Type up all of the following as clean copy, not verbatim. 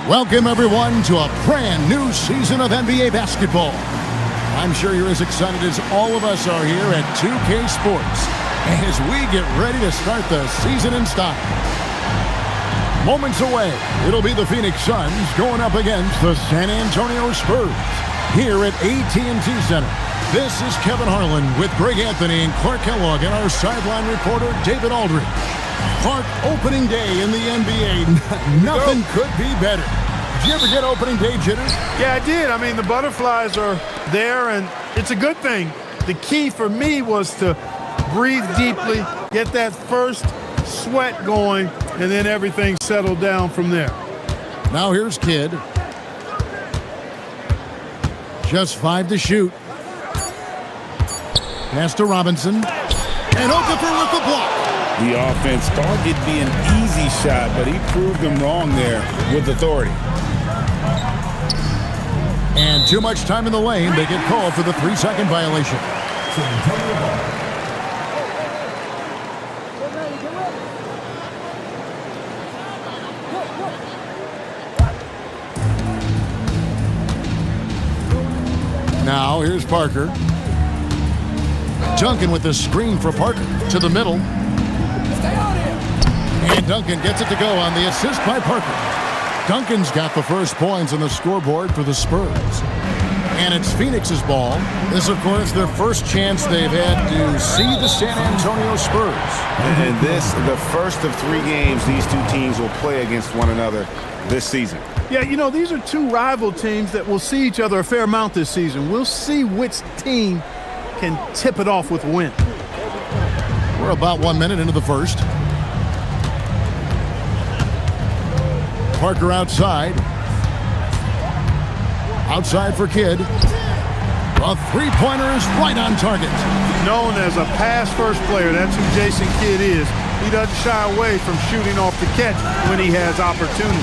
Welcome, everyone, to a brand new season of NBA basketball. I'm sure you're as excited as all of us are here at 2K Sports as we get ready to start the season in style. Moments away, it'll be the Phoenix Suns going up against the San Antonio Spurs here at AT&T Center. This is Kevin Harlan with Greg Anthony and Clark Kellogg and our sideline reporter David Aldridge. Clark, opening day in the NBA. Nothing could be better. Did you ever get opening day jitters? Yeah, I did. I mean, the butterflies are there, and it's a good thing. The key for me was to breathe deeply, get that first sweat going, and then everything settled down from there. Now here's Kidd. Just 5 to shoot. Pass to Robinson. And Okafor with the block. The offense thought it'd be an easy shot, but he proved them wrong there with authority. And too much time in the lane. They get called for the 3-second violation. Now here's Parker. Duncan with the screen for Parker to the middle. And Duncan gets it to go on the assist by Parker. Duncan's got the first points on the scoreboard for the Spurs. And it's Phoenix's ball. This, of course, their first chance they've had to see the San Antonio Spurs. And this, the first of 3 games these two teams will play against one another this season. Yeah, you know, these are two rival teams that will see each other a fair amount this season. We'll see which team can tip it off with a win. We're about 1 minute into the first. Parker outside. Outside for Kidd. A three-pointer is right on target. Known as a pass-first player, that's who Jason Kidd is. He doesn't shy away from shooting off the catch when he has opportunity.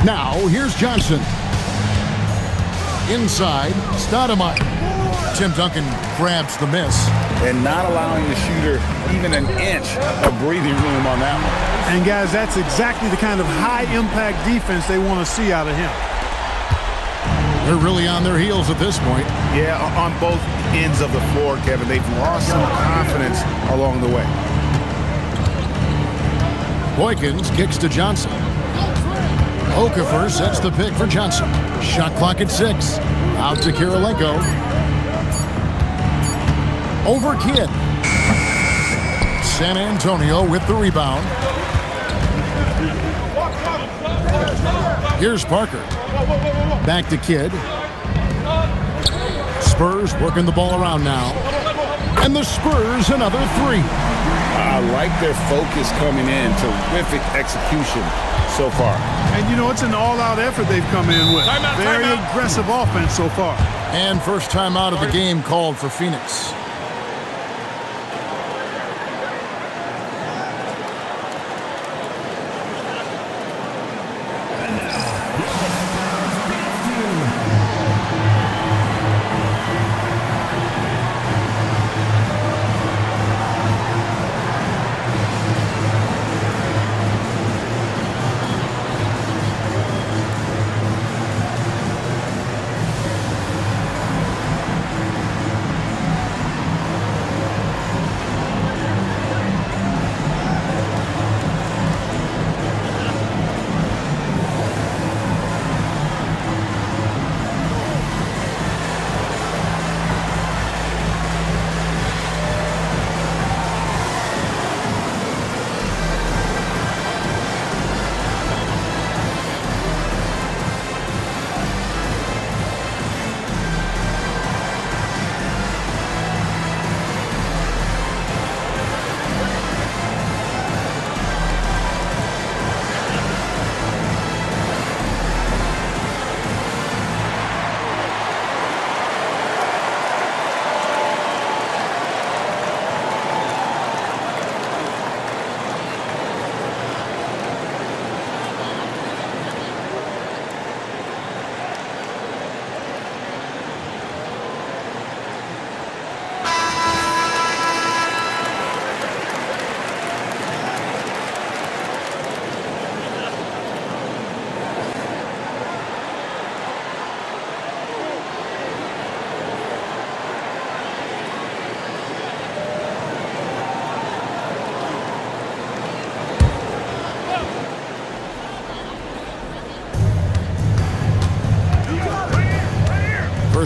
Now, here's Johnson. Inside, Stoudemire. Tim Duncan grabs the miss. And not allowing the shooter even an inch of breathing room on that one. And, guys, that's exactly the kind of high-impact defense they want to see out of him. They're really on their heels at this point. Yeah, on both ends of the floor, Kevin. They've lost some confidence along the way. Boykins kicks to Johnson. Okafor sets the pick for Johnson. Shot clock at 6. Out to Kirilenko. Over Kidd. San Antonio with the rebound. Here's Parker. Back to Kidd. Spurs working the ball around now. And the Spurs another 3. I like their focus coming in. Terrific execution so far. And, you know, it's an all-out effort they've come in with. Very aggressive offense so far. And first time out of the game called for Phoenix.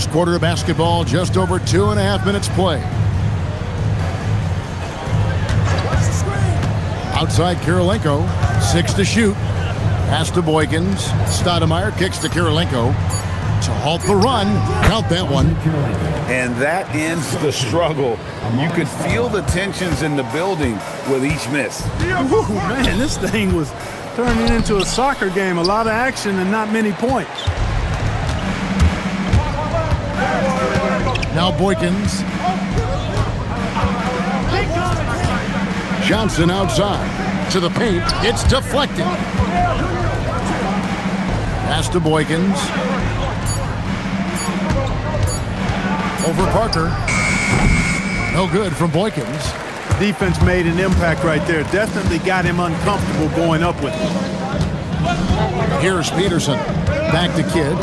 First quarter of basketball, just over 2.5 minutes play. Outside Kirilenko, 6 to shoot. Pass to Boykins. Stoudemire kicks to Kirilenko. To halt the run, count that one. And that ends the struggle. You could feel the tensions in the building with each miss. Ooh, man, this thing was turning into a soccer game. A lot of action and not many points. Now Boykins. Johnson outside. To the paint. It's deflected. Pass to Boykins. Over Parker. No good from Boykins. Defense made an impact right there. Definitely got him uncomfortable going up with it. Here's Peterson. Back to Kidd.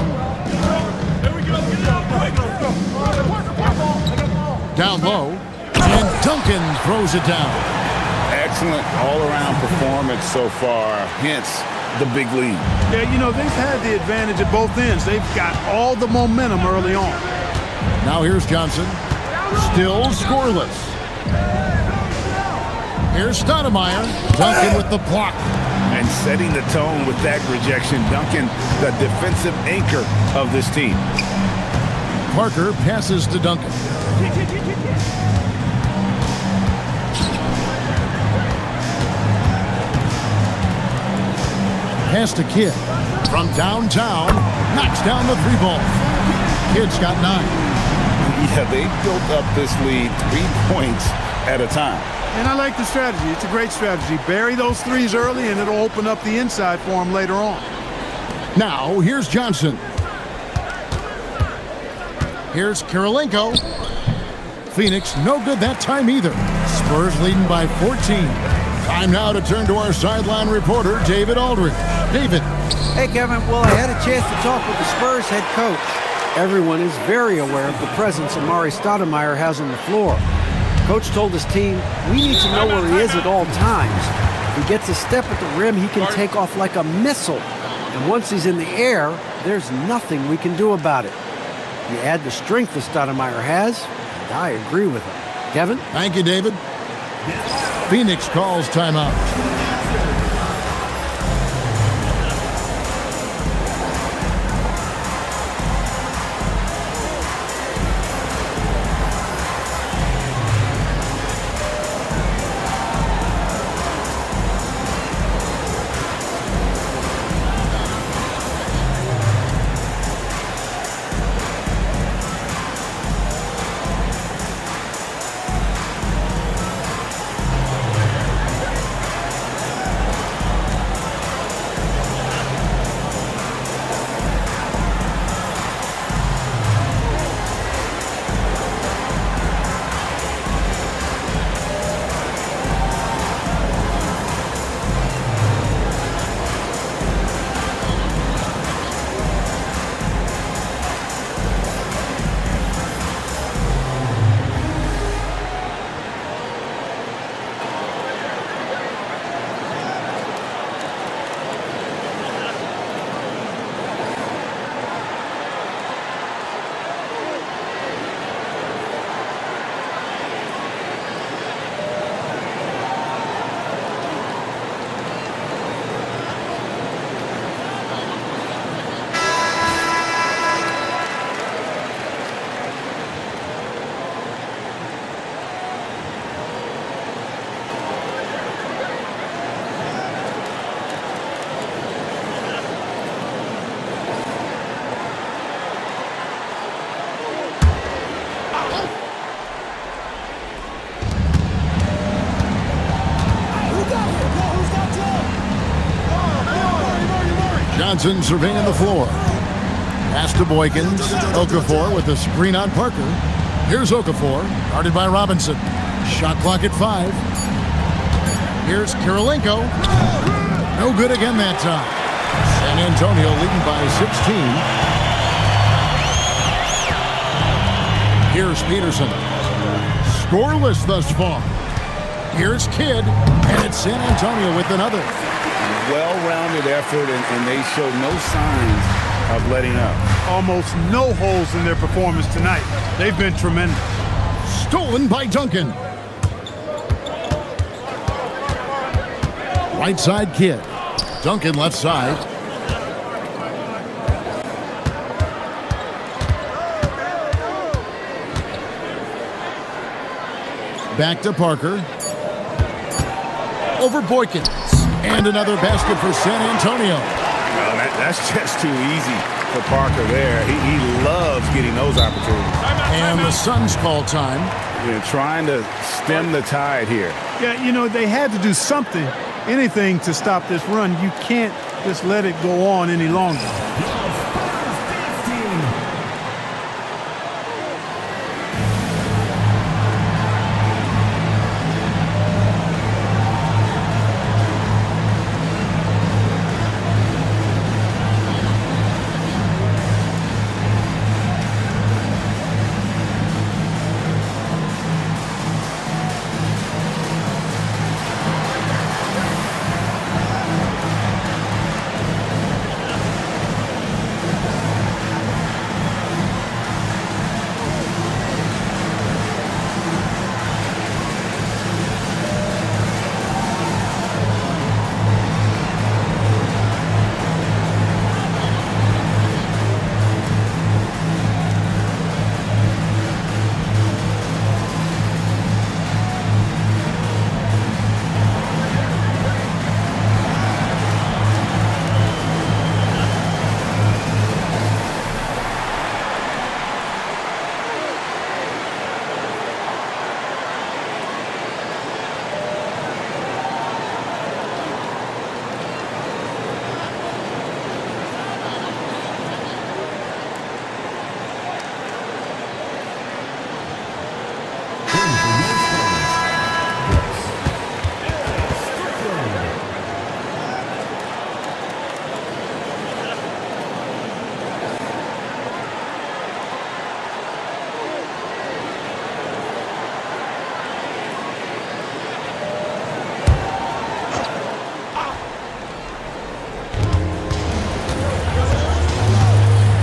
Down low. And Duncan throws it down. Excellent all-around performance so far, hence the big lead. Yeah, you know, they've had the advantage at both ends. They've got all the momentum early on. Now here's Johnson. Still scoreless. Here's Stoudemire. Duncan with the block. And setting the tone with that rejection. Duncan, the defensive anchor of this team. Parker passes to Duncan. Pass to Kidd. From downtown, knocks down the 3-ball. Kidd's got 9. Yeah, they built up this lead 3 points at a time. And I like the strategy. It's a great strategy. Bury those threes early, and it'll open up the inside for him later on. Now, here's Johnson. Here's Kirilenko. Phoenix, no good that time either. Spurs leading by 14. Time now to turn to our sideline reporter, David Aldridge. David. Hey, Kevin. Well, I had a chance to talk with the Spurs head coach. Everyone is very aware of the presence Amari Stoudemire has on the floor. Coach told his team, we need to know where he is at all times. If he gets a step at the rim, he can take off like a missile. And once he's in the air, there's nothing we can do about it. You add the strength that Stoudemire has, and I agree with him. Kevin? Thank you, David. Phoenix calls timeout. Johnson surveying the floor. Pass to Boykins. Okafor with a screen on Parker. Here's Okafor, guarded by Robinson. Shot clock at 5. Here's Kirilenko. No good again that time. San Antonio leading by 16. Here's Peterson. Scoreless thus far. Here's Kidd, and it's San Antonio with another. Well-rounded effort, and they show no signs of letting up. almost no holes in their performance tonight. They've been tremendous. Stolen by Duncan. Right side Kidd. Duncan left side. Back to Parker. Over Boykins. And another basket for San Antonio. Well, that's just too easy for Parker there. He loves getting those opportunities. And the Suns call time. Trying to stem the tide here. Yeah, you know, they had to do something, anything to stop this run. You can't just let it go on any longer.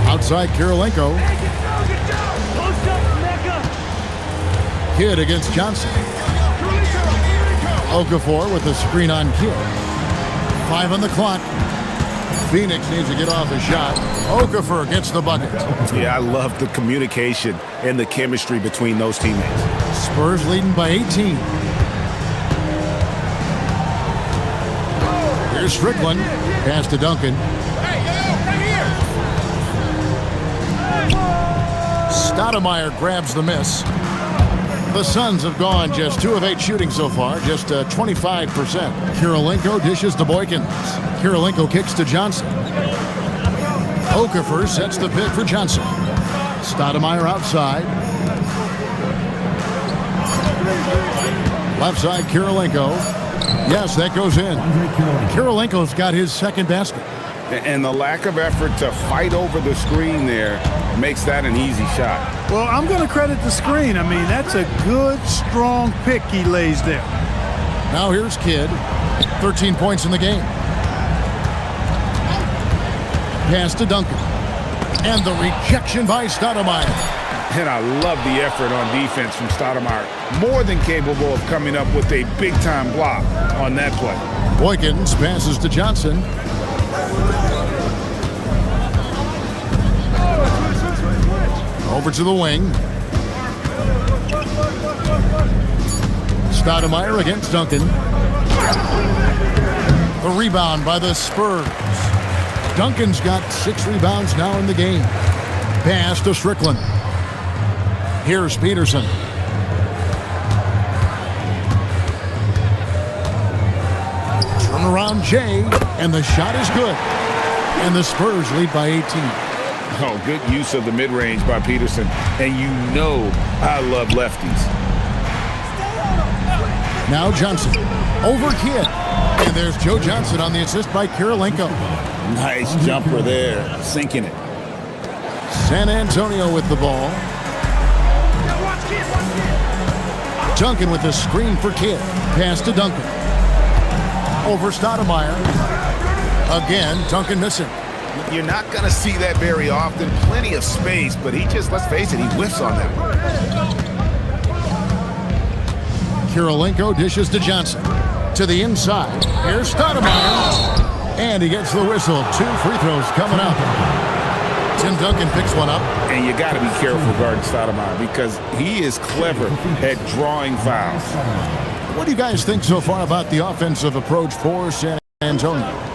Outside Kirilenko. Kidd against Johnson. Okafor with the screen on Kidd. 5 on the clock. Phoenix needs to get off a shot. Okafor gets the bucket. Yeah, I love the communication and the chemistry between those teammates. Spurs leading by 18. Here's Strickland. Pass to Duncan. Stoudemire grabs the miss. The Suns have gone just 2 of 8 shooting so far, just 25%. Kirilenko dishes to Boykins. Kirilenko kicks to Johnson. Okafor sets the pick for Johnson. Stoudemire outside. Left side Kirilenko. Yes, that goes in. Kirilenko's got his second basket. And the lack of effort to fight over the screen there makes that an easy shot. Well, I'm going to credit the screen. I mean, that's a good, strong pick he lays there. Now here's Kidd. 13 points in the game. Pass to Duncan. And the rejection by Stoudemire. And I love the effort on defense from Stoudemire. More than capable of coming up with a big-time block on that play. Boykins passes to Johnson. Over to the wing. Stoudemire against Duncan. The rebound by the Spurs. Duncan's got 6 rebounds now in the game. Pass to Strickland. Here's Peterson. Turnaround Jay, and the shot is good. And the Spurs lead by 18. Oh, good use of the mid-range by Peterson. And you know I love lefties. Now Johnson. Over Kidd. And there's Joe Johnson on the assist by Kirilenko. Nice jumper there, sinking it. San Antonio with the ball. Duncan with the screen for Kidd. Pass to Duncan. Over Stoudemire. Again, Duncan missing. You're not going to see that very often. Plenty of space, but he just, let's face it, he whiffs on that one. Kirilenko dishes to Johnson. To the inside. Here's Stoudemire. And he gets the whistle. 2 free throws coming up. Tim Duncan picks one up. And you got to be careful guarding Stoudemire because he is clever at drawing fouls. What do you guys think so far about the offensive approach for San Antonio?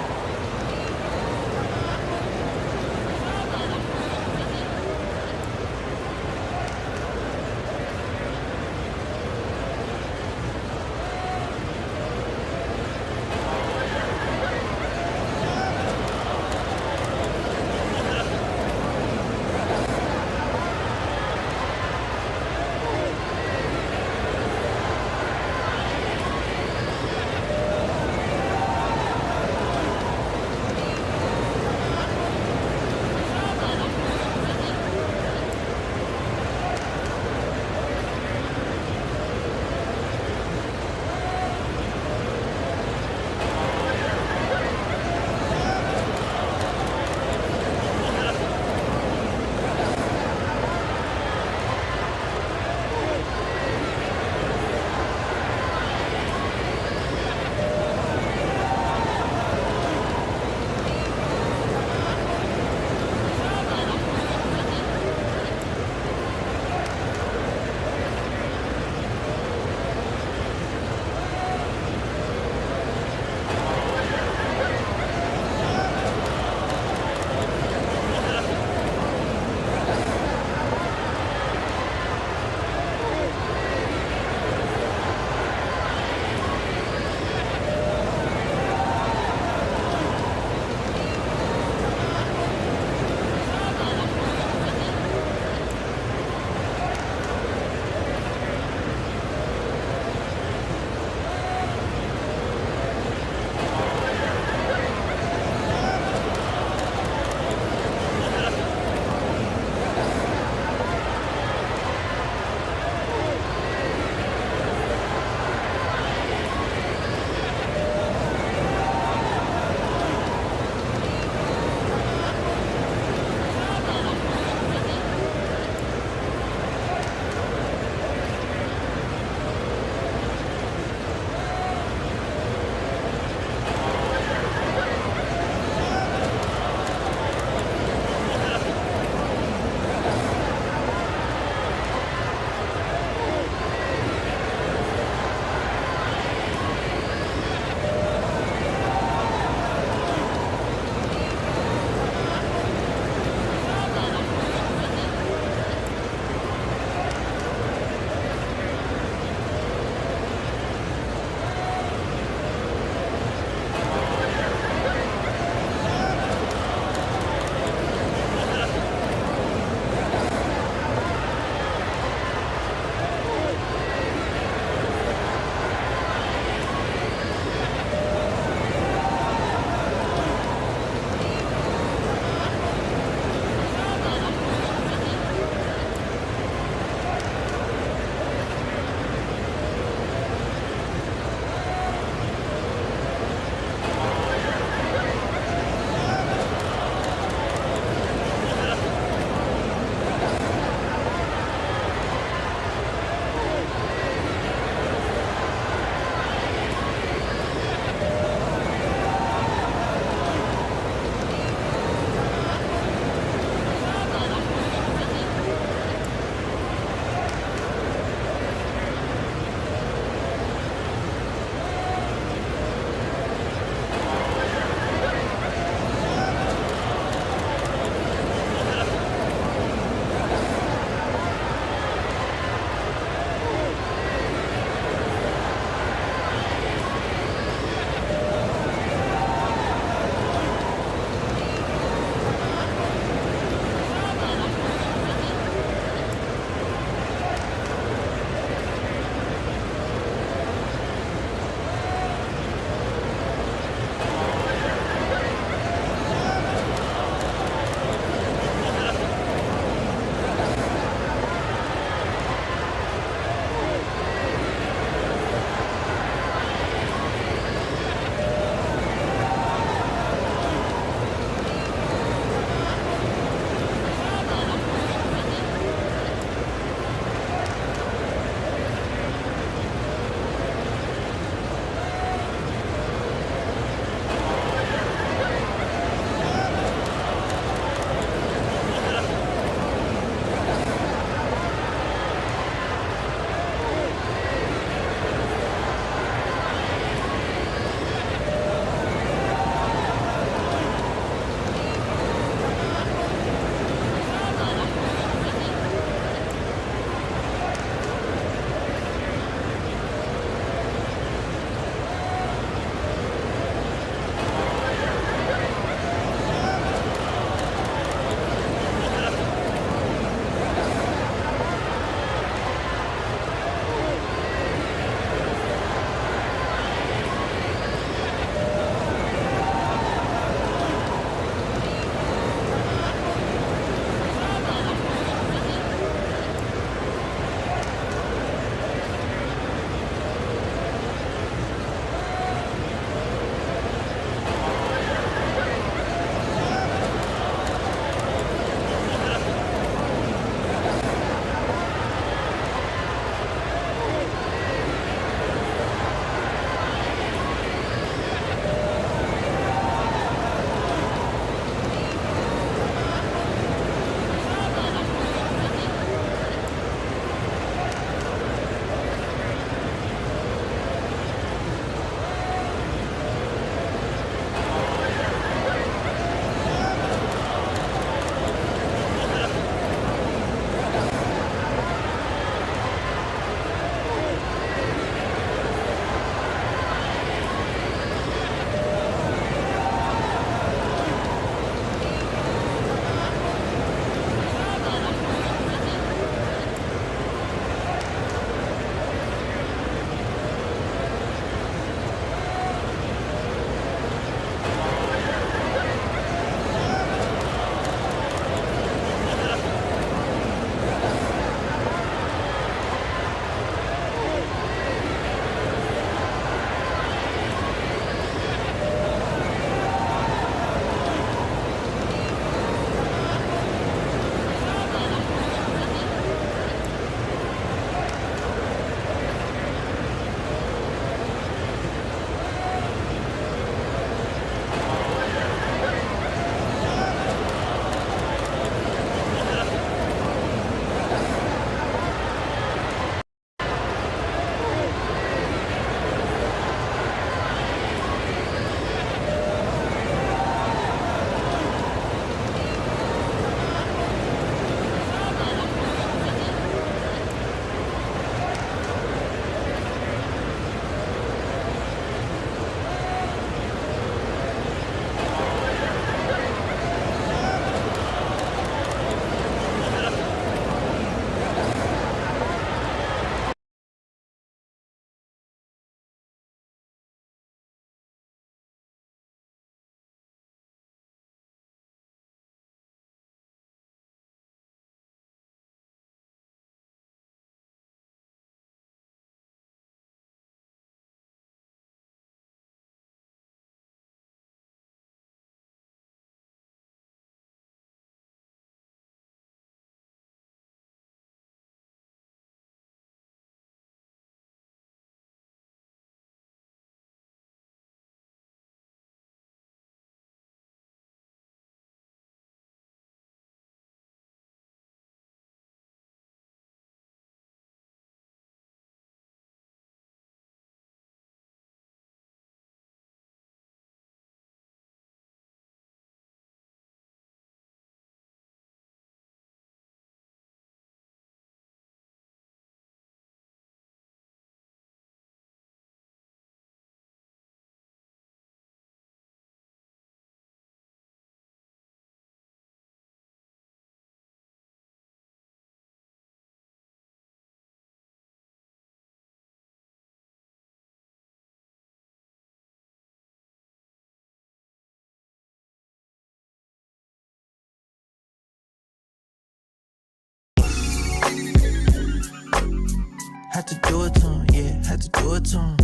to do it to him, yeah, had to do it to him.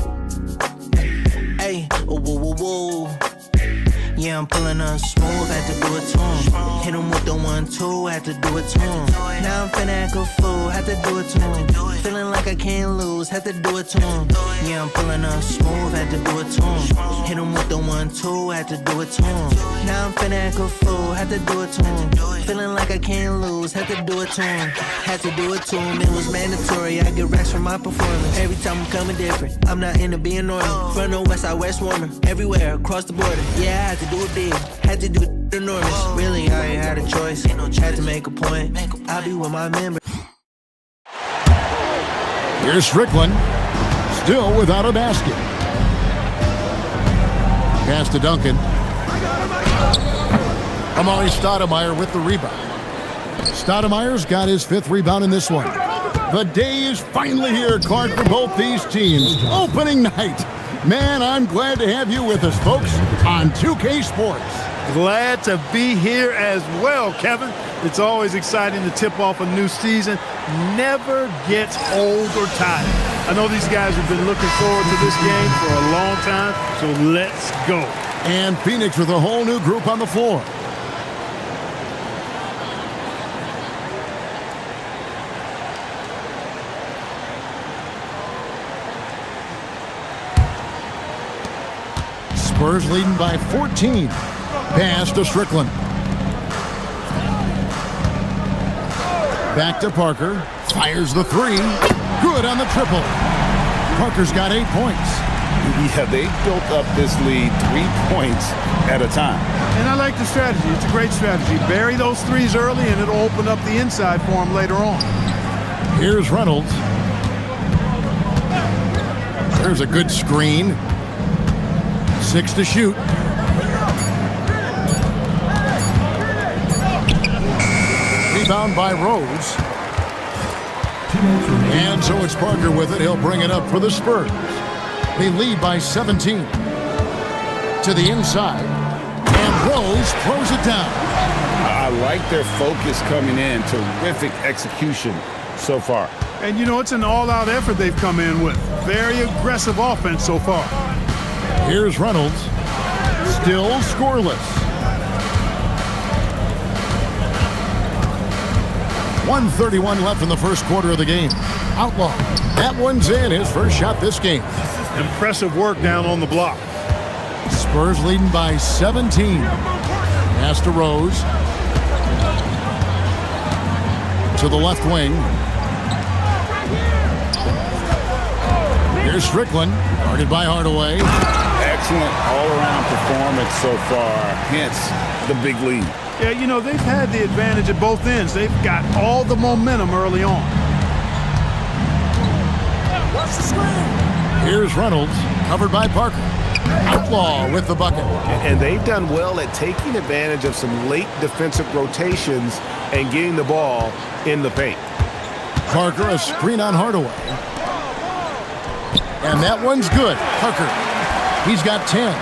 Hey, oh, whoa, whoa, whoa. Yeah, I'm pulling up smooth, had to do it to him. Hit him with the 1-2, had to do it to him. Now I'm finna act a fool, had to do it to him. Feeling like I can't lose, had to do it to him. Yeah, I'm pulling up smooth, had to do it to him. Hit him with the 1-2, had to do it to him. Now I'm finna act a fool, had to do it to him. Feeling like I can't lose, had to do it to him. Had to do it to him, it was mandatory. I get racks from my performance. Every time I'm coming different, I'm not into being normal. From the west side, west warmer. Everywhere, across the border. Yeah, I had to do it big, had to do it enormous. Really, I ain't had a choice, had to make a point. I'll be with my members. Here's Strickland, still without a basket. Pass to Duncan. Amari Stoudemire with the rebound. Stoudemire's got his 5th rebound in this one. The day is finally here, Clark, for both these teams. Opening night. Man, I'm glad to have you with us, folks, on 2K Sports. Glad to be here as well, Kevin. It's always exciting to tip off a new season. Never gets old or tired. I know these guys have been looking forward to this game for a long time, so let's go. And Phoenix with a whole new group on the floor. Spurs leading by 14. Pass to Strickland. Back to Parker. Fires the 3. Good on the triple. Parker's got 8 points. Yeah, they built up this lead 3 points at a time. And I like the strategy. It's a great strategy. Bury those threes early, and it'll open up the inside for them later on. Here's Reynolds. There's a good screen. 6 to shoot. Rebound by Rose. And so it's Parker with it. He'll bring it up for the Spurs. They lead by 17. To the inside. And Rose throws it down. I like their focus coming in. Terrific execution so far. And, you know, it's an all-out effort they've come in with. Very aggressive offense so far. Here's Reynolds. Still scoreless. 1:31 left in the first quarter of the game. Outlaw. That one's in. His first shot this game. Impressive work down on the block. Spurs leading by 17. Pass to Rose. To the left wing. Here's Strickland. Guarded by Hardaway. Excellent all-around performance so far, hence the big lead. Yeah, you know, they've had the advantage at both ends. They've got all the momentum early on. Here's Reynolds, covered by Parker. Outlaw with the bucket. And they've done well at taking advantage of some late defensive rotations and getting the ball in the paint. Parker, a screen on Hardaway. And that one's good. Parker, he's got 10.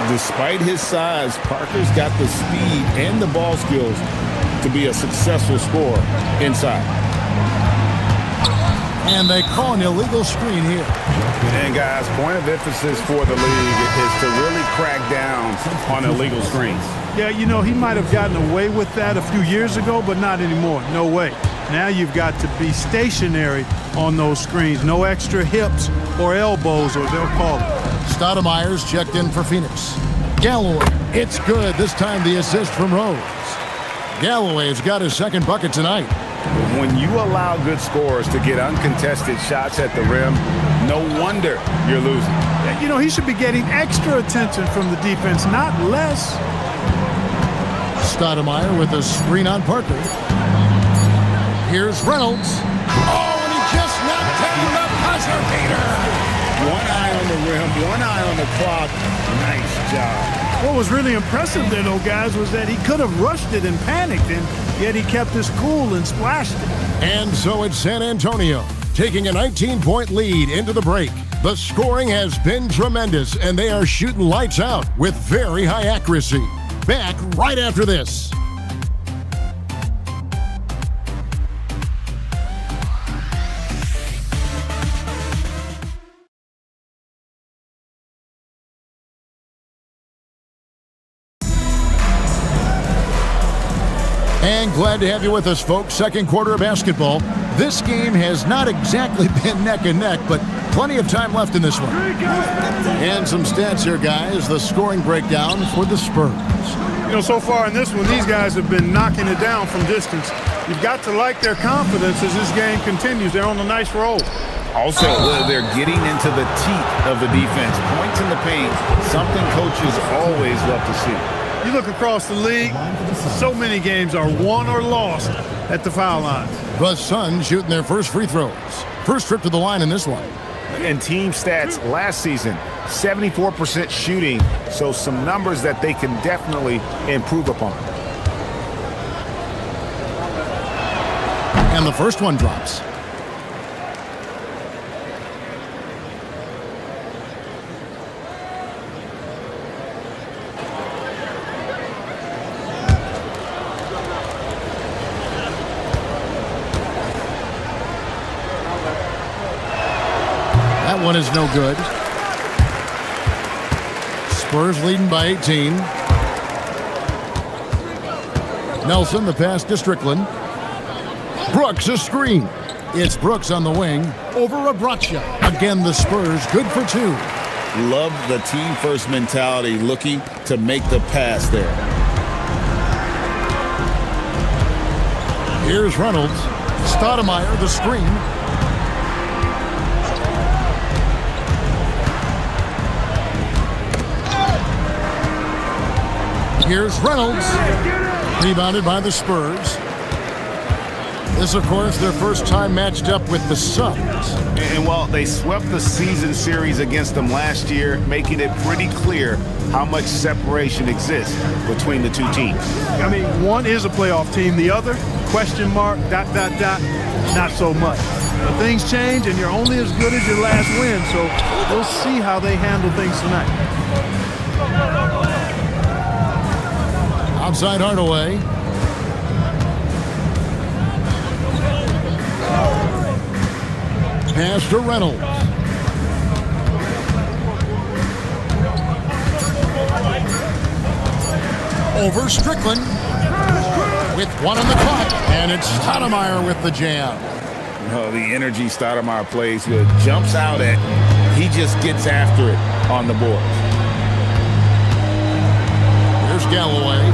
Despite his size, Parker's got the speed and the ball skills to be a successful scorer inside. And they call an illegal screen here. And guys, point of emphasis for the league is to really crack down on illegal screens. Yeah, you know, he might have gotten away with that a few years ago, but not anymore. No way. Now you've got to be stationary on those screens. No extra hips or elbows, or they'll call it. Stoudemire's checked in for Phoenix. Galloway, it's good. This time the assist from Rose. Galloway's got his second bucket tonight. When you allow good scorers to get uncontested shots at the rim, no wonder you're losing. You know, he should be getting extra attention from the defense, not less. Stoudemire with a screen on Parker. Here's Reynolds. Oh, and he just knocked down the buzzer beater. One eye on the rim, one eye on the clock. Nice job. What was really impressive there, though, guys, was that he could have rushed it and panicked, and yet he kept his cool and splashed it. And so it's San Antonio taking a 19-point lead into the break. The scoring has been tremendous, and they are shooting lights out with very high accuracy. Back right after this. And glad to have you with us, folks. Second quarter of basketball. This game has not exactly been neck and neck, but plenty of time left in this one. And some stats here, guys. The scoring breakdown for the Spurs. You know, so far in this one, these guys have been knocking it down from distance. You've got to like their confidence as this game continues. They're on a nice roll. Also, they're getting into the teeth of the defense. Points in the paint, something coaches always love to see. You look across the league, so many games are won or lost at the foul line. The Suns shooting their first free throws. First trip to the line in this one. And team stats last season, 74% shooting, so some numbers that they can definitely improve upon. And the first one drops. That one is no good. Spurs leading by 18. Nelson, the pass to Strickland. Brooks, a screen. It's Brooks on the wing over Abracia. Again, the Spurs good for two. Love the team-first mentality, looking to make the pass there. Here's Reynolds. Stoudemire, the screen. Here's Reynolds. Rebounded by the Spurs. This, of course, their first time matched up with the Suns. And while they swept the season series against them last year, making it pretty clear how much separation exists between the two teams. I mean, one is a playoff team. The other, question mark, ... not so much. But things change, and you're only as good as your last win, so we'll see how they handle things tonight. Outside Hardaway. Pass to Reynolds. Over Strickland. With one on the clock. And it's Stoudemire with the jam. Oh, the energy Stoudemire plays with. Jumps out at. He just gets after it on the board. Here's Galloway.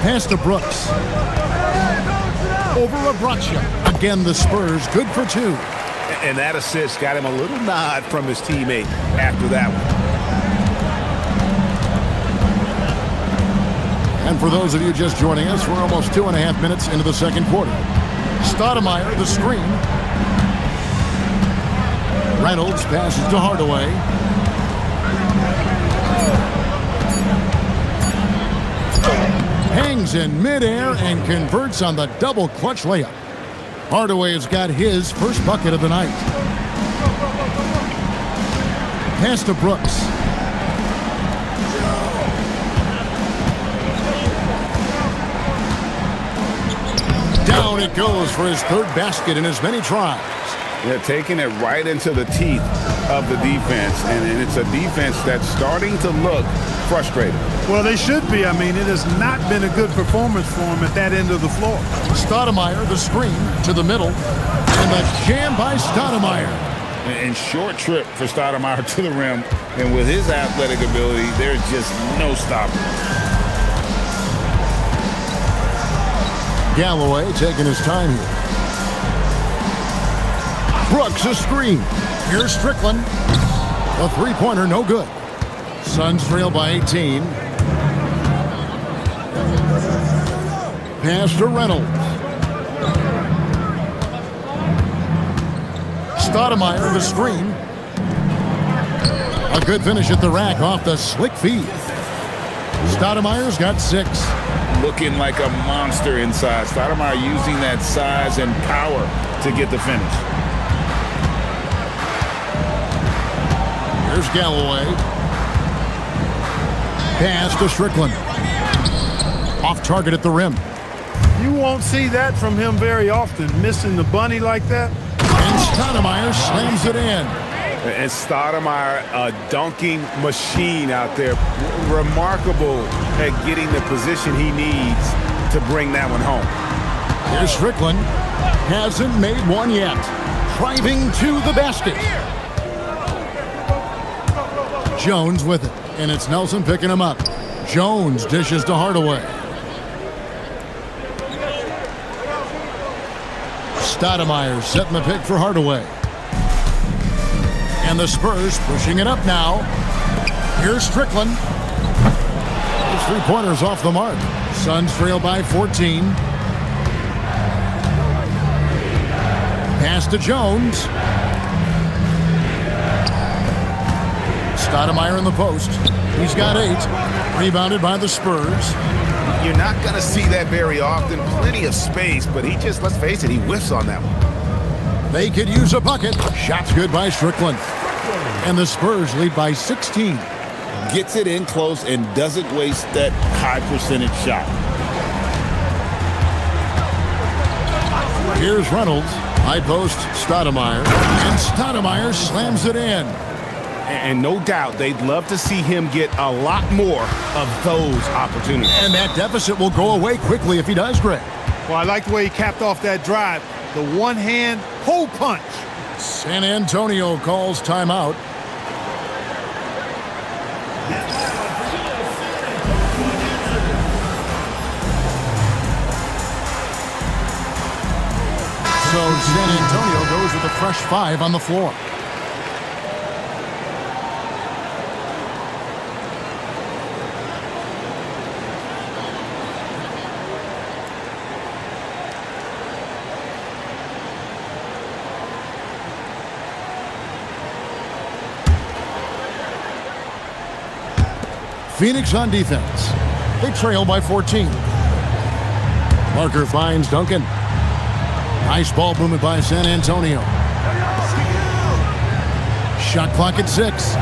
Pass to Brooks. Over Abracia. Again, the Spurs good for two. And that assist got him a little nod from his teammate after that one. And for those of you just joining us, we're almost 2.5 minutes into the second quarter. Stoudemire, the screen. Reynolds passes to Hardaway. Hangs in midair and converts on the double clutch layup. Hardaway has got his first bucket of the night. Pass to Brooks. Down it goes for his third basket in as many tries. Yeah, taking it right into the teeth of the defense, and it's a defense that's starting to look frustrated. Well, they should be. I mean, it has not been a good performance for them at that end of the floor. Stoudemire, the screen to the middle, and the jam by Stoudemire. And short trip for Stoudemire to the rim, and with his athletic ability, there's just no stopping. Galloway taking his time here. Brooks, a screen. Here's Strickland. A three-pointer, no good. Suns trail by 18. Pass to Reynolds. Stoudemire, the screen. A good finish at the rack off the slick feed. Stoudemire's got 6. Looking like a monster inside. Stoudemire using that size and power to get the finish. Here's Galloway. Pass to Strickland. Off target at the rim. You won't see that from him very often, missing the bunny like that. And Stoudemire slams it in. And Stoudemire, a dunking machine out there. Remarkable at getting the position he needs to bring that one home. Here's Strickland. Hasn't made one yet. Driving to the basket. Jones with it. And it's Nelson picking him up. Jones dishes to Hardaway. Stoudemire setting the pick for Hardaway. And the Spurs pushing it up now. Here's Strickland. His three-pointers off the mark. Suns trail by 14. Pass to Jones. Stoudemire in the post. He's got 8. Rebounded by the Spurs. You're not going to see that very often. Plenty of space, but he just, let's face it, he whiffs on that one. They could use a bucket. Shot's good by Strickland. And the Spurs lead by 16. Gets it in close and doesn't waste that high percentage shot. Here's Reynolds. High post, Stoudemire. And Stoudemire slams it in. And no doubt they'd love to see him get a lot more of those opportunities. And that deficit will go away quickly if he does, Greg. Well, I like the way he capped off that drive. The one-hand hole punch. San Antonio calls timeout. So San Antonio goes with a fresh 5 on the floor. Phoenix on defense. They trail by 14. Parker finds Duncan. Nice ball movement by San Antonio. Shot clock at 6.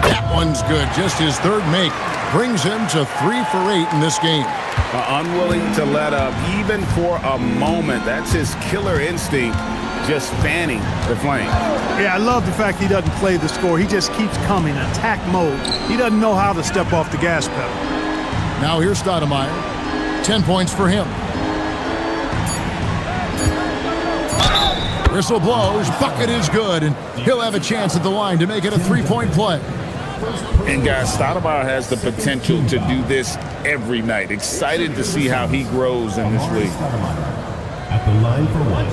That one's good. Just his third make. Brings him to 3 for 8 in this game. Unwilling to let up even for a moment. That's his killer instinct. Just fanning the flame. Yeah, I love the fact he doesn't play the score. He just keeps coming, attack mode. He doesn't know how to step off the gas pedal. Now here's Stoudemire. 10 points for him. Whistle blows. Bucket is good, and he'll have a chance at the line to make it a 3-point play. And guys, Stoudemire has the potential to do this every night. Excited to see how he grows in this league. At the line for one.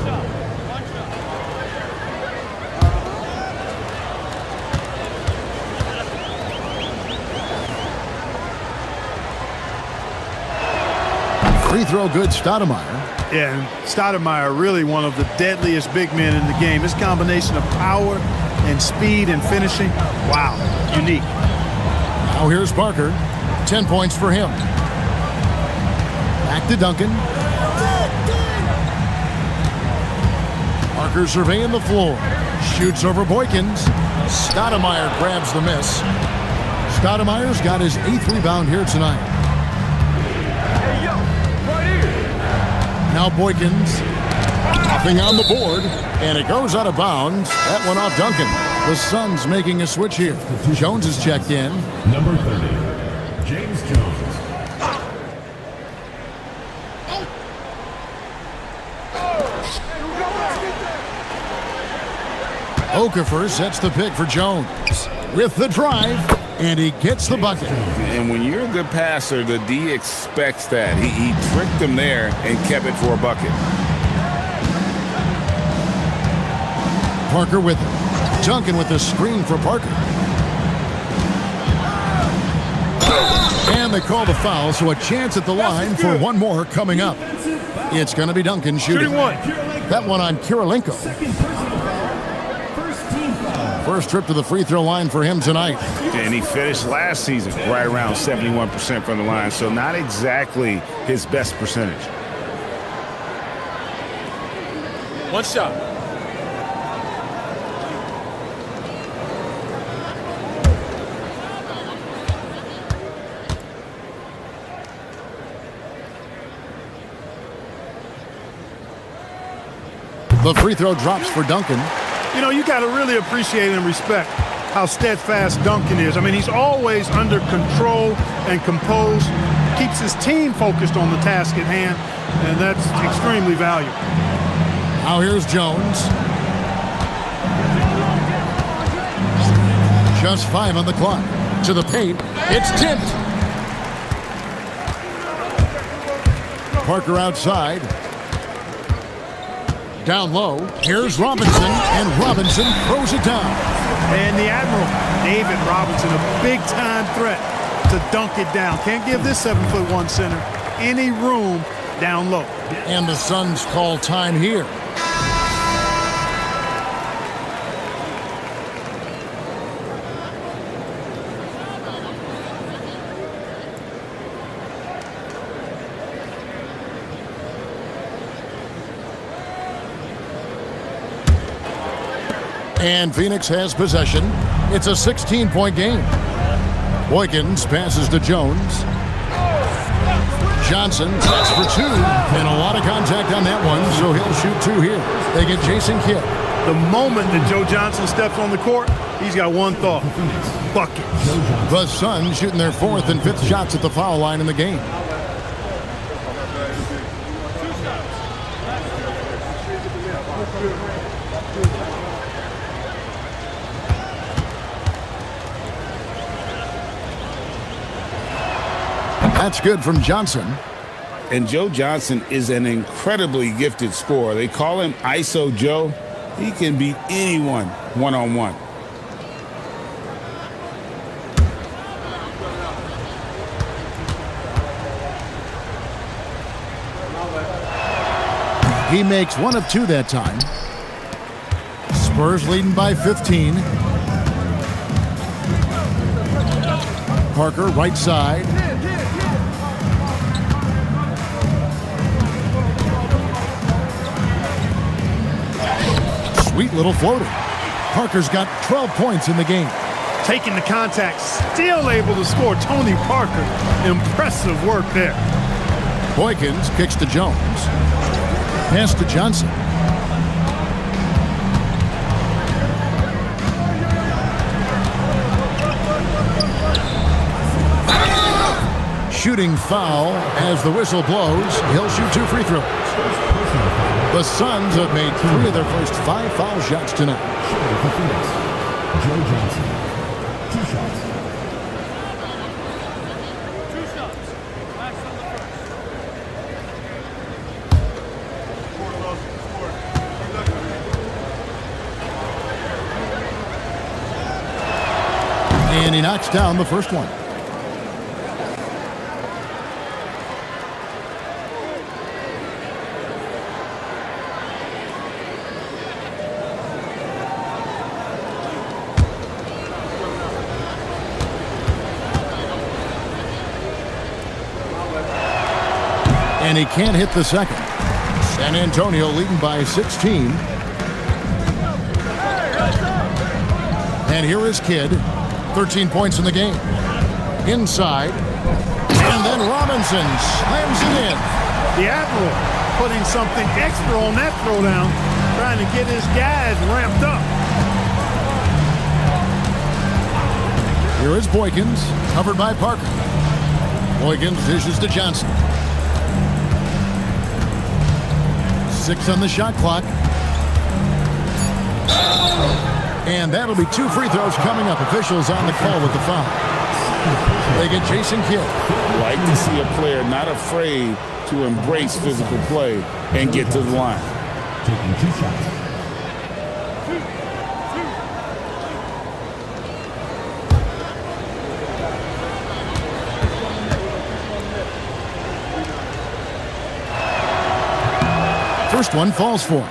Free throw good, Stoudemire. Yeah, and Stoudemire really one of the deadliest big men in the game. His combination of power and speed and finishing, wow, unique. Now here's Parker. 10 points for him. Back to Duncan. Parker surveying the floor. Shoots over Boykins. Stoudemire grabs the miss. Stoudemire's got his 8th rebound here tonight. Now Boykins, nothing on the board, and it goes out of bounds. That went off Duncan. The Suns making a switch here. Jones is checked in. Number 30, James Jones. Okafor sets the pick for Jones. With the drive, and he gets the bucket. And when you're a good passer, the D expects that. He tricked them there and kept it for a bucket. Parker with it. Duncan with the screen for Parker. And they call the foul, so a chance at the line for one more coming up. It's going to be Duncan shooting. That one on Kirilenko. First trip to the free throw line for him tonight. And he finished last season right around 71% from the line, so not exactly his best percentage. One shot. The free throw drops for Duncan. You know, you got to really appreciate and respect how steadfast Duncan is. I mean, he's always under control and composed, keeps his team focused on the task at hand, and that's extremely valuable. Now here's Jones. Just 5 on the clock. To the paint. It's tipped. Parker outside. Down low. Here's Robinson, and Robinson throws it down. And the Admiral, David Robinson, a big-time threat to dunk it down. Can't give this 7'1" center any room down low. And the Suns call time here. And Phoenix has possession. It's a 16-point game. Boykins passes to Jones. Johnson sets for 2. And a lot of contact on that one, so he'll shoot 2 here. They get Jason Kidd. The moment that Joe Johnson steps on the court, he's got one thought: bucket. The Suns shooting their 4th and 5th shots at the foul line in the game. That's good from Johnson. And Joe Johnson is an incredibly gifted scorer. They call him ISO Joe. He can beat anyone one-on-one. He makes 1 of 2 that time. Spurs leading by 15. Parker right side. Sweet little floater. Parker's got 12 points in the game. Taking the contact, still able to score. Tony Parker, impressive work there. Boykins kicks to Jones. Pass to Johnson. Shooting foul as the whistle blows. He'll shoot 2 free throws. The Suns have made 3 of their first 5 foul shots tonight. Joe Johnson, 2 shots. And he knocks down the first one. And he can't hit the second. San Antonio leading by 16. And here is Kidd. 13 points in the game. Inside. And then Robinson slams it in. The Admiral putting something extra on that throwdown, trying to get his guys ramped up. Here is Boykins, covered by Parker. Boykins dishes to Johnson. 6 on the shot clock. And that'll be 2 free throws coming up. Officials on the call with the foul. They get Jason Kidd. Like to see a player not afraid to embrace physical play and get to the line. Taking 2 shots. First one falls for him.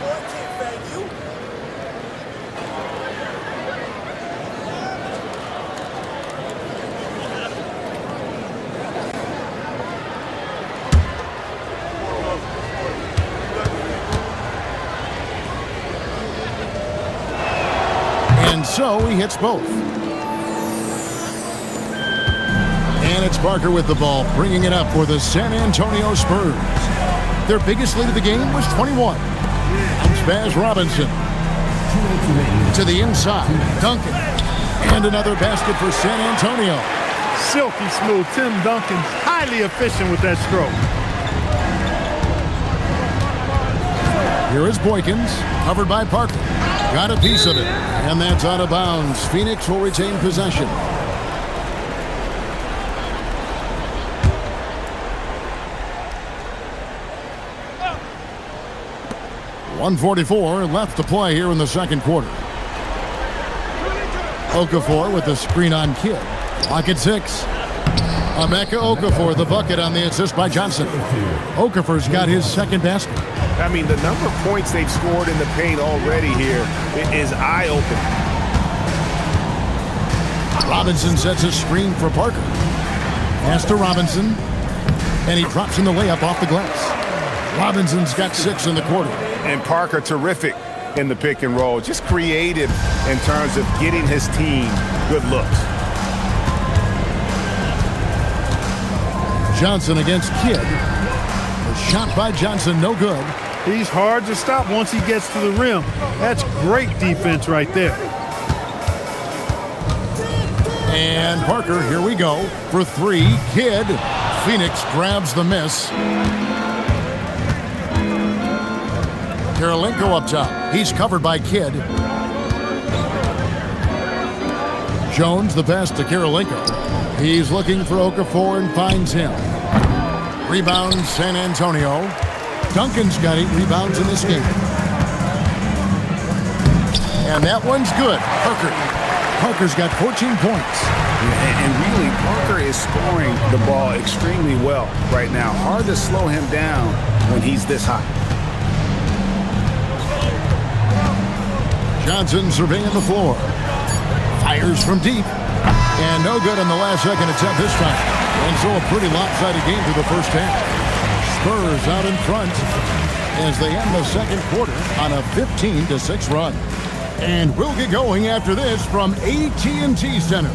And so he hits both. And it's Parker with the ball, bringing it up for the San Antonio Spurs. Their biggest lead of the game was 21. Spaz Robinson. To the inside. Duncan. And another basket for San Antonio. Silky smooth. Tim Duncan, highly efficient with that stroke. Here is Boykins, covered by Parker. Got a piece of it, and that's out of bounds. Phoenix will retain possession. .144 left to play here in the second quarter. Okafor with the screen on Kidd. Clock at 6. Emeka Okafor, the bucket on the assist by Johnson. Okafor's got his second basket. I mean, the number of points they've scored in the paint already here is eye-opening. Robinson sets a screen for Parker. Pass to Robinson. And he drops in the layup off the glass. Robinson's got 6 in the quarter. And Parker terrific in the pick and roll. Just creative in terms of getting his team good looks. Johnson against Kidd. The shot by Johnson, no good. He's hard to stop once he gets to the rim. That's great defense right there. And Parker, here we go, for 3. Kidd. Phoenix grabs the miss. Kirilenko up top. He's covered by Kidd. Jones, the pass to Kirilenko. He's looking for Okafor and finds him. Rebound, San Antonio. Duncan's got 8 rebounds in this game. And that one's good. Parker's got 14 points. And really, Parker is scoring the ball extremely well right now. Hard to slow him down when he's this hot. Johnson surveying the floor. Fires from deep. And no good on the last second attempt this time. And so a pretty lopsided game through the first half. Spurs out in front as they end the second quarter on a 15-6 run. And we'll get going after this from AT&T Center.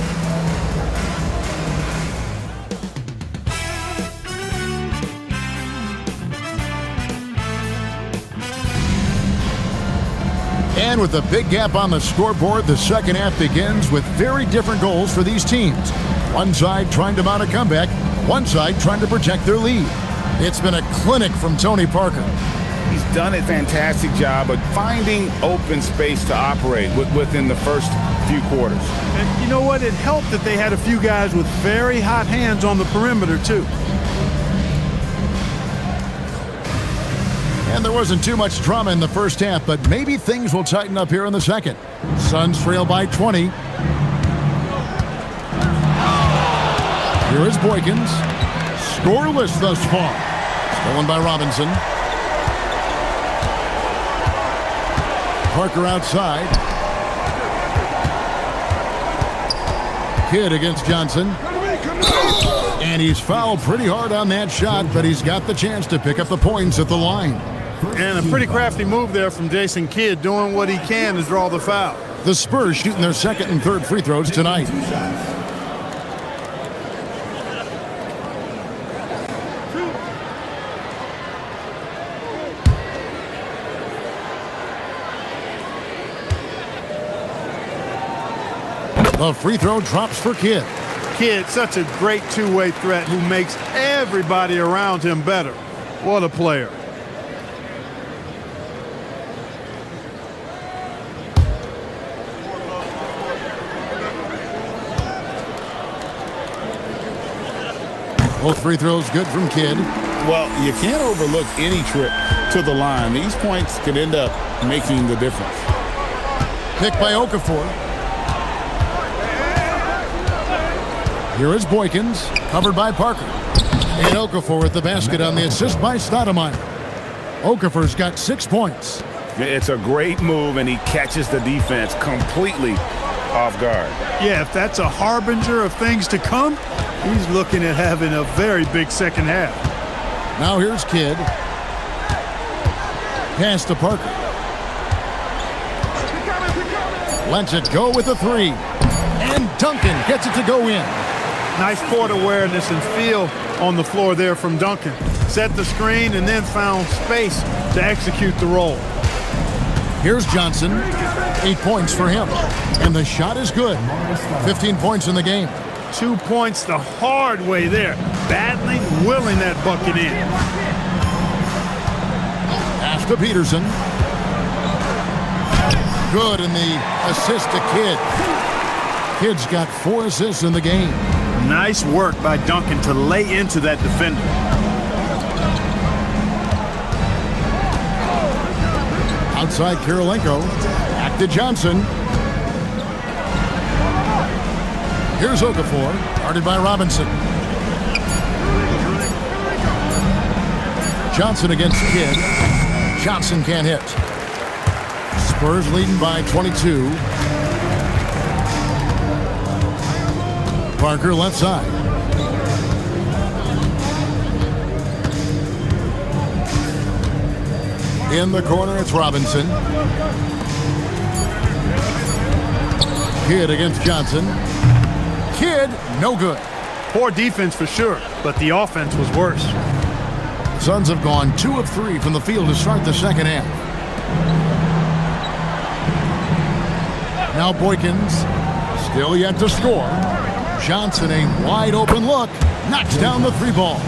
And with a big gap on the scoreboard, the second half begins with very different goals for these teams. One side trying to mount a comeback, one side trying to protect their lead. It's been a clinic from Tony Parker. He's done a fantastic job of finding open space to operate within the first few quarters. And you know what? It helped that they had a few guys with very hot hands on the perimeter, too. And there wasn't too much drama in the first half, but maybe things will tighten up here in the second. Suns trail by 20. Here is Boykins. Scoreless thus far. Stolen by Robinson. Parker outside. Kidd against Johnson. And he's fouled pretty hard on that shot, but he's got the chance to pick up the points at the line. And a pretty crafty move there from Jason Kidd, doing what he can to draw the foul. The Spurs shooting their second and third free throws tonight. The free throw drops for Kidd. Kidd, such a great two-way threat who makes everybody around him better. What a player. Both free throws good from Kidd. Well, you can't overlook any trip to the line. These points could end up making the difference. Picked by Okafor. Here is Boykins, covered by Parker. And Okafor at the basket on the assist by Stoudemire. Okafor's got 6 points. It's a great move, and he catches the defense completely off guard. Yeah, if that's a harbinger of things to come, he's looking at having a very big second half. Now here's Kidd. Pass to Parker. Lets it go with a 3. And Duncan gets it to go in. Nice court awareness and feel on the floor there from Duncan. Set the screen and then found space to execute the roll. Here's Johnson. 8 points for him. And the shot is good. 15 points in the game. 2 points the hard way there. Battling, willing that bucket in. Pass to Peterson. Good, and the assist to Kidd. Kidd's got 4 assists in the game. Nice work by Duncan to lay into that defender. Outside Kirilenko. Back to Johnson. Here's Okafor, guarded by Robinson. Johnson against Kidd. Johnson can't hit. Spurs leading by 22. Parker left side. In the corner, it's Robinson. Kidd against Johnson. Kidd, no good. Poor defense for sure, but the offense was worse. Suns have gone 2 of 3 from the field to start the second half. Now Boykins, still yet to score. Johnson, a wide open look, knocks down the 3 ball.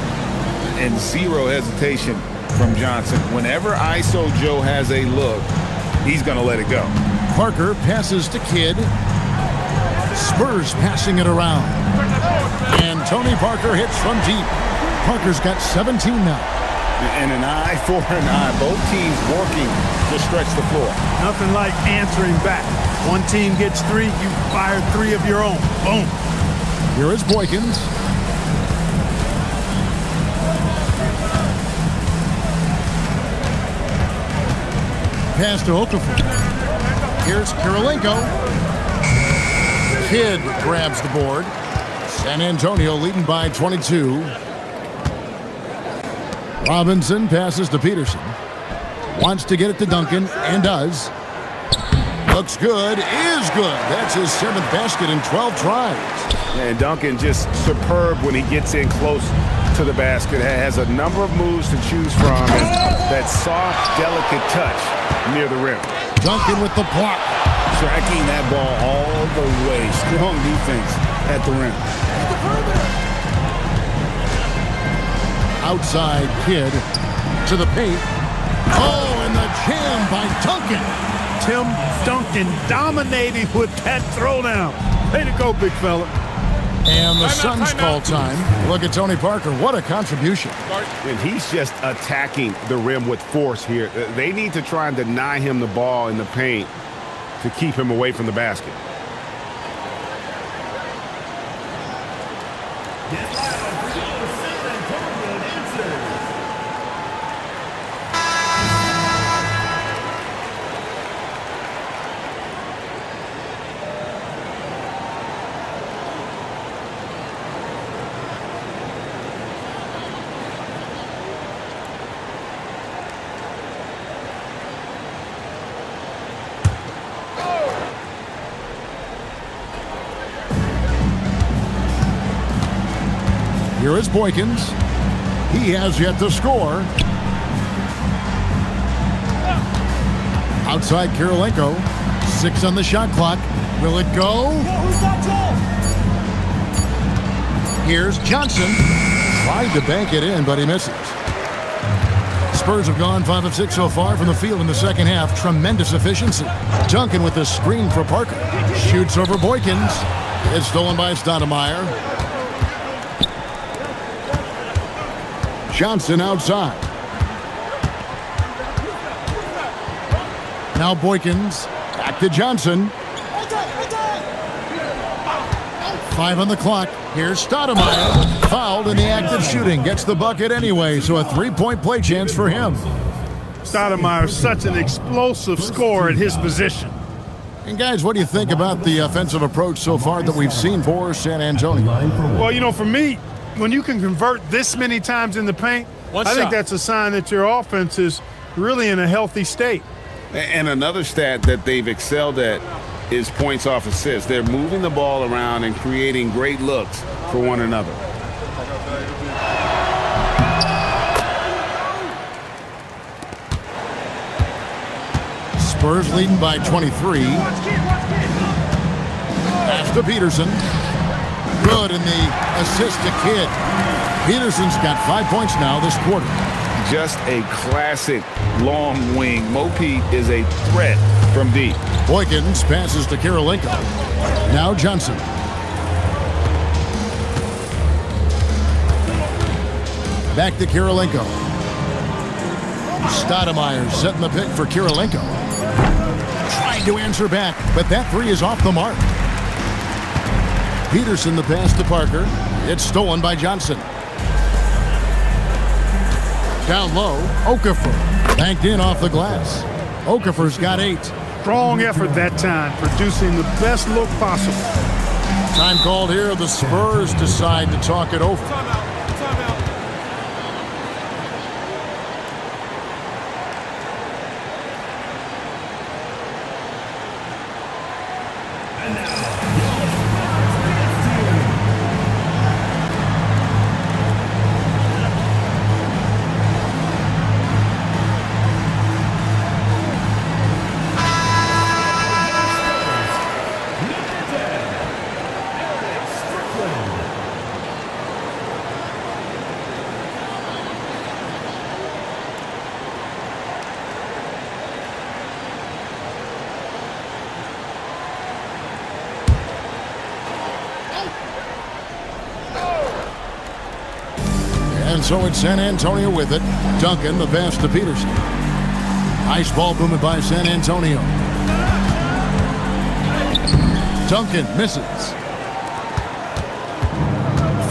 And zero hesitation from Johnson. Whenever ISO Joe has a look, he's going to let it go. Parker passes to Kidd. Spurs passing it around. And Tony Parker hits from deep. Parker's got 17 now. And an eye for an eye. Both teams working to stretch the floor. Nothing like answering back. One team gets 3, you fire 3 of your own. Boom. Here is Boykins. Pass to Okafor. Here's Kirilenko. Kidd grabs the board. San Antonio leading by 22. Robinson passes to Peterson. Wants to get it to Duncan, and does. Looks good, is good. That's his 7th basket in 12 tries. And Duncan just superb when he gets in close to the basket. Has a number of moves to choose from. And that soft, delicate touch near the rim. Duncan with the block. Tracking that ball all the way. Strong defense at the rim. Outside Kidd to the paint. Oh, and the jam by Duncan. Tim Duncan dominating with that throwdown. Way to go, big fella. And the Suns call time. Look at Tony Parker. What a contribution. And he's just attacking the rim with force here. They need to try and deny him the ball in the paint to keep him away from the basket. Here is Boykins. He has yet to score. Outside Kirilenko. 6 on the shot clock. Will it go? Here's Johnson. Tried to bank it in, but he misses. Spurs have gone 5 of 6 so far from the field in the second half. Tremendous efficiency. Duncan with the screen for Parker. Shoots over Boykins. It's stolen by Stoudemire. Johnson outside. Now Boykins. Back to Johnson. 5 on the clock. Here's Stoudemire. Fouled in the act of shooting. Gets the bucket anyway, so a 3-point play chance for him. Stoudemire, such an explosive scorer at his position. And guys, what do you think about the offensive approach so far that we've seen for San Antonio? Well, you know, for me, when you can convert this many times in the paint, I think that's a sign that your offense is really in a healthy state. And another stat that they've excelled at is points off assists. They're moving the ball around and creating great looks for one another. Spurs leading by 23. Pass to Peterson. Good, and the assist to Kidd. Peterson's got 5 points now this quarter. Just a classic long wing. Mo Pete is a threat from deep. Boykins passes to Kirilenko. Now Johnson. Back to Kirilenko. Stoudemire setting the pick for Kirilenko. Trying to answer back, but that three is off the mark. Peterson the pass to Parker. It's stolen by Johnson. Down low, Okafor. Banked in off the glass. Okafor's got 8. Strong effort that time, producing the best look possible. Time called here. The Spurs decide to talk it over. And so it's San Antonio with it. Duncan, the pass to Peterson. Ice ball movement by San Antonio. Duncan misses.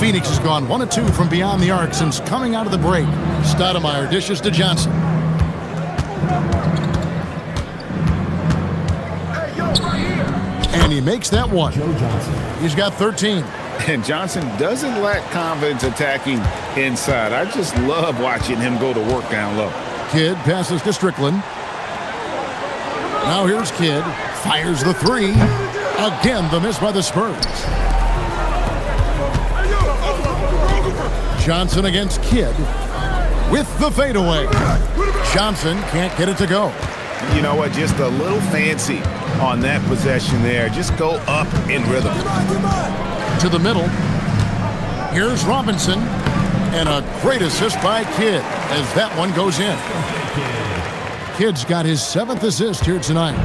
Phoenix has gone 1 of 2 from beyond the arc since coming out of the break. Stoudemire dishes to Johnson. And he makes that one. Joe Johnson. He's got 13. And Johnson doesn't lack confidence attacking inside. I just love watching him go to work down low. Kidd passes to Strickland. Now here's Kidd. Fires the 3. Again, the miss by the Spurs. Johnson against Kidd with the fadeaway. Johnson can't get it to go. You know what? Just a little fancy on that possession there. Just go up in rhythm. To the middle. Here's Robinson. And a great assist by Kidd as that one goes in. Kidd's got his 7th assist here tonight.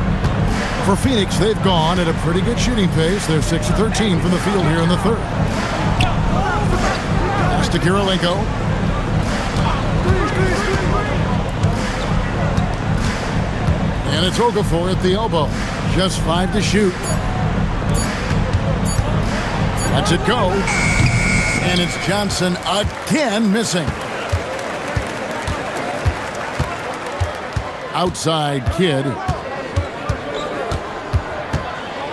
For Phoenix, they've gone at a pretty good shooting pace. They're 6 of 13 from the field here in the third. Pass to Kirilenko. And it's Okafor at the elbow. Just 5 to shoot. Lets it go. And it's Johnson again missing. Outside Kidd.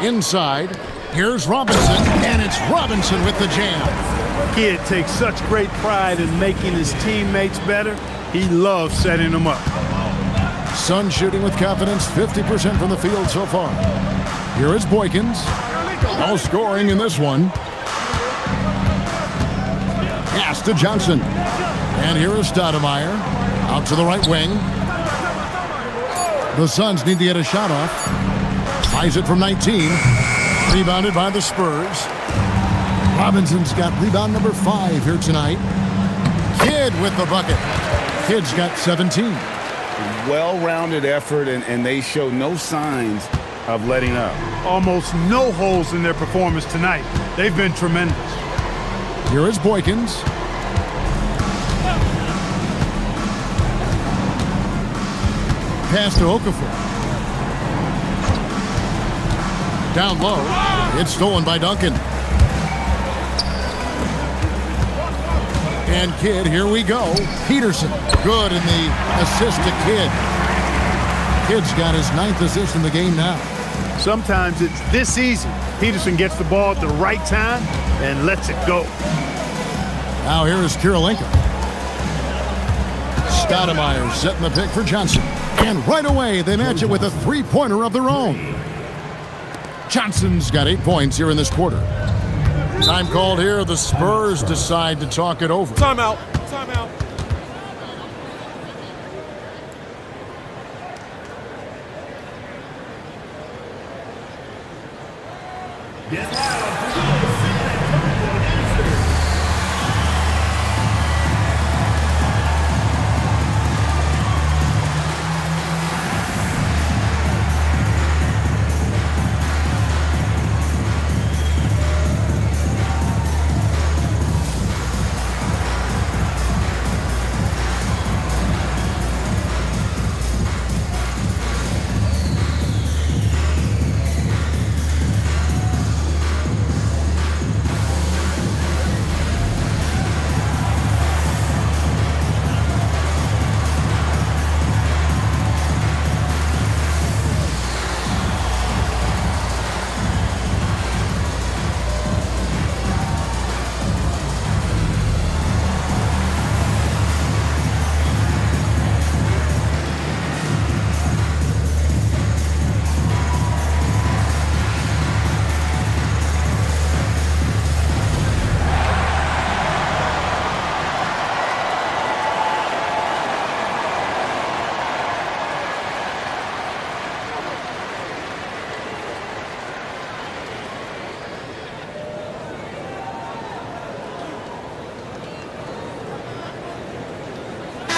Inside. Here's Robinson. And it's Robinson with the jam. Kidd takes such great pride in making his teammates better. He loves setting them up. Sun shooting with confidence, 50% from the field so far. Here is Boykins. No scoring in this one. Pass to Johnson. And here is Stoudemire. Out to the right wing. The Suns need to get a shot off. Ties it from 19. Rebounded by the Spurs. Robinson's got rebound number 5 here tonight. Kidd with the bucket. Kidd's got 17. Well-rounded effort, and they show no signs of letting up. Almost no holes in their performance tonight. They've been tremendous. Here is Boykins. Pass to Okafor. Down low. It's stolen by Duncan. And Kidd, here we go. Peterson, good in the assist to Kidd. Kidd's got his 9th assist in the game now. Sometimes it's this easy. Peterson gets the ball at the right time and lets it go. Now here is Kirilenko. Stoudemire setting the pick for Johnson. And right away, they match it with a 3-pointer of their own. Johnson's got 8 points here in this quarter. Time called here. The Spurs decide to talk it over. Timeout. Timeout.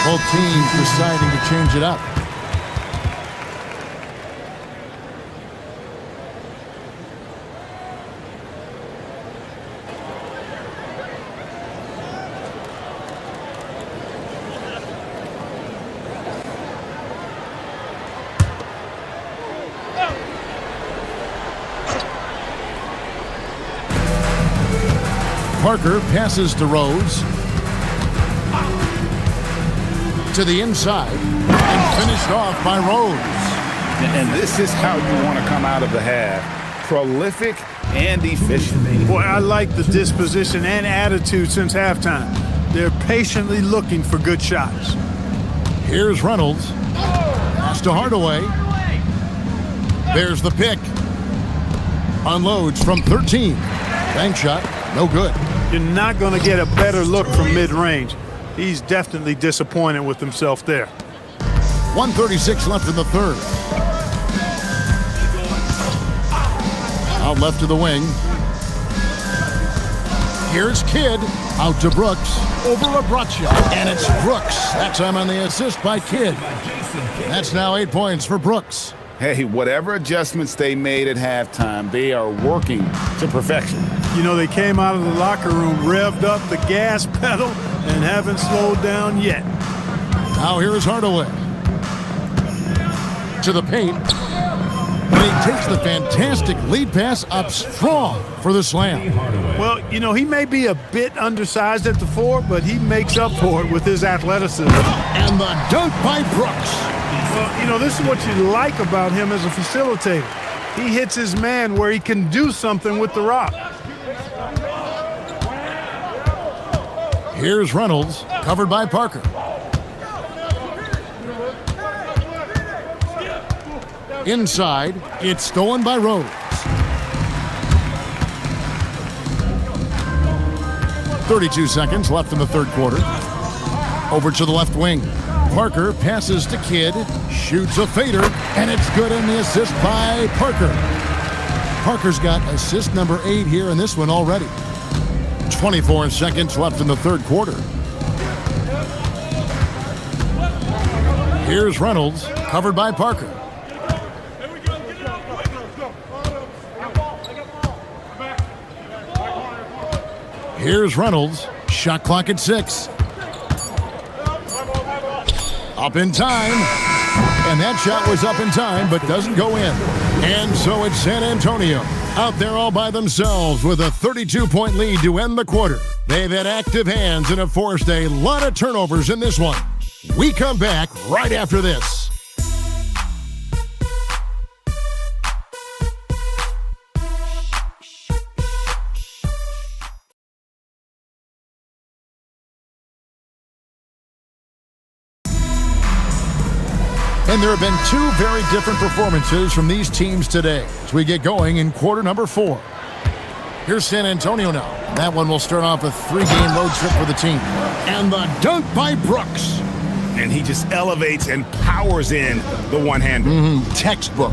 Both teams deciding to change it up. Parker passes to Rose. To the inside and finished off by Rose. And this is how you want to come out of the half. Prolific and efficient. Boy, I like the disposition and attitude since halftime. They're patiently looking for good shots. Here's Reynolds. Pass to Hardaway. There's the pick. Unloads from 13. Bank shot, no good. You're not going to get a better look from mid-range. He's definitely disappointed with himself there. 1:36 left in the third. Out left to the wing. Here's Kidd. Out to Brooks. Over Labracha. And it's Brooks. That time on the assist by Kidd. That's now 8 points for Brooks. Hey, whatever adjustments they made at halftime, they are working to perfection. You know, they came out of the locker room, revved up the gas pedal, and haven't slowed down yet. Now here is Hardaway. To the paint. And he takes the fantastic lead pass up strong for the slam. Well, you know, he may be a bit undersized at the four, but he makes up for it with his athleticism. And the dunk by Brooks. Well, you know, this is what you like about him as a facilitator. He hits his man where he can do something with the rock. Here's Reynolds, covered by Parker. Inside, it's stolen by Rose. .32 seconds left in the third quarter. Over to the left wing. Parker passes to Kidd, shoots a fader, and it's good in the assist by Parker. Parker's got assist number 8 here in this one already. 24 seconds left in the third quarter. Here's Reynolds, covered by Parker. Here's Reynolds, shot clock at 6. Up in time, and that shot was up in time, but doesn't go in. And so it's San Antonio out there all by themselves with a 32-point lead to end the quarter. They've had active hands and have forced a lot of turnovers in this one. We come back right after this. And there have been two very different performances from these teams today as we get going in quarter number 4. Here's San Antonio now. That one will start off a 3-game road trip for the team. And the dunk by Brooks. And he just elevates and powers in the one-hander. Textbook.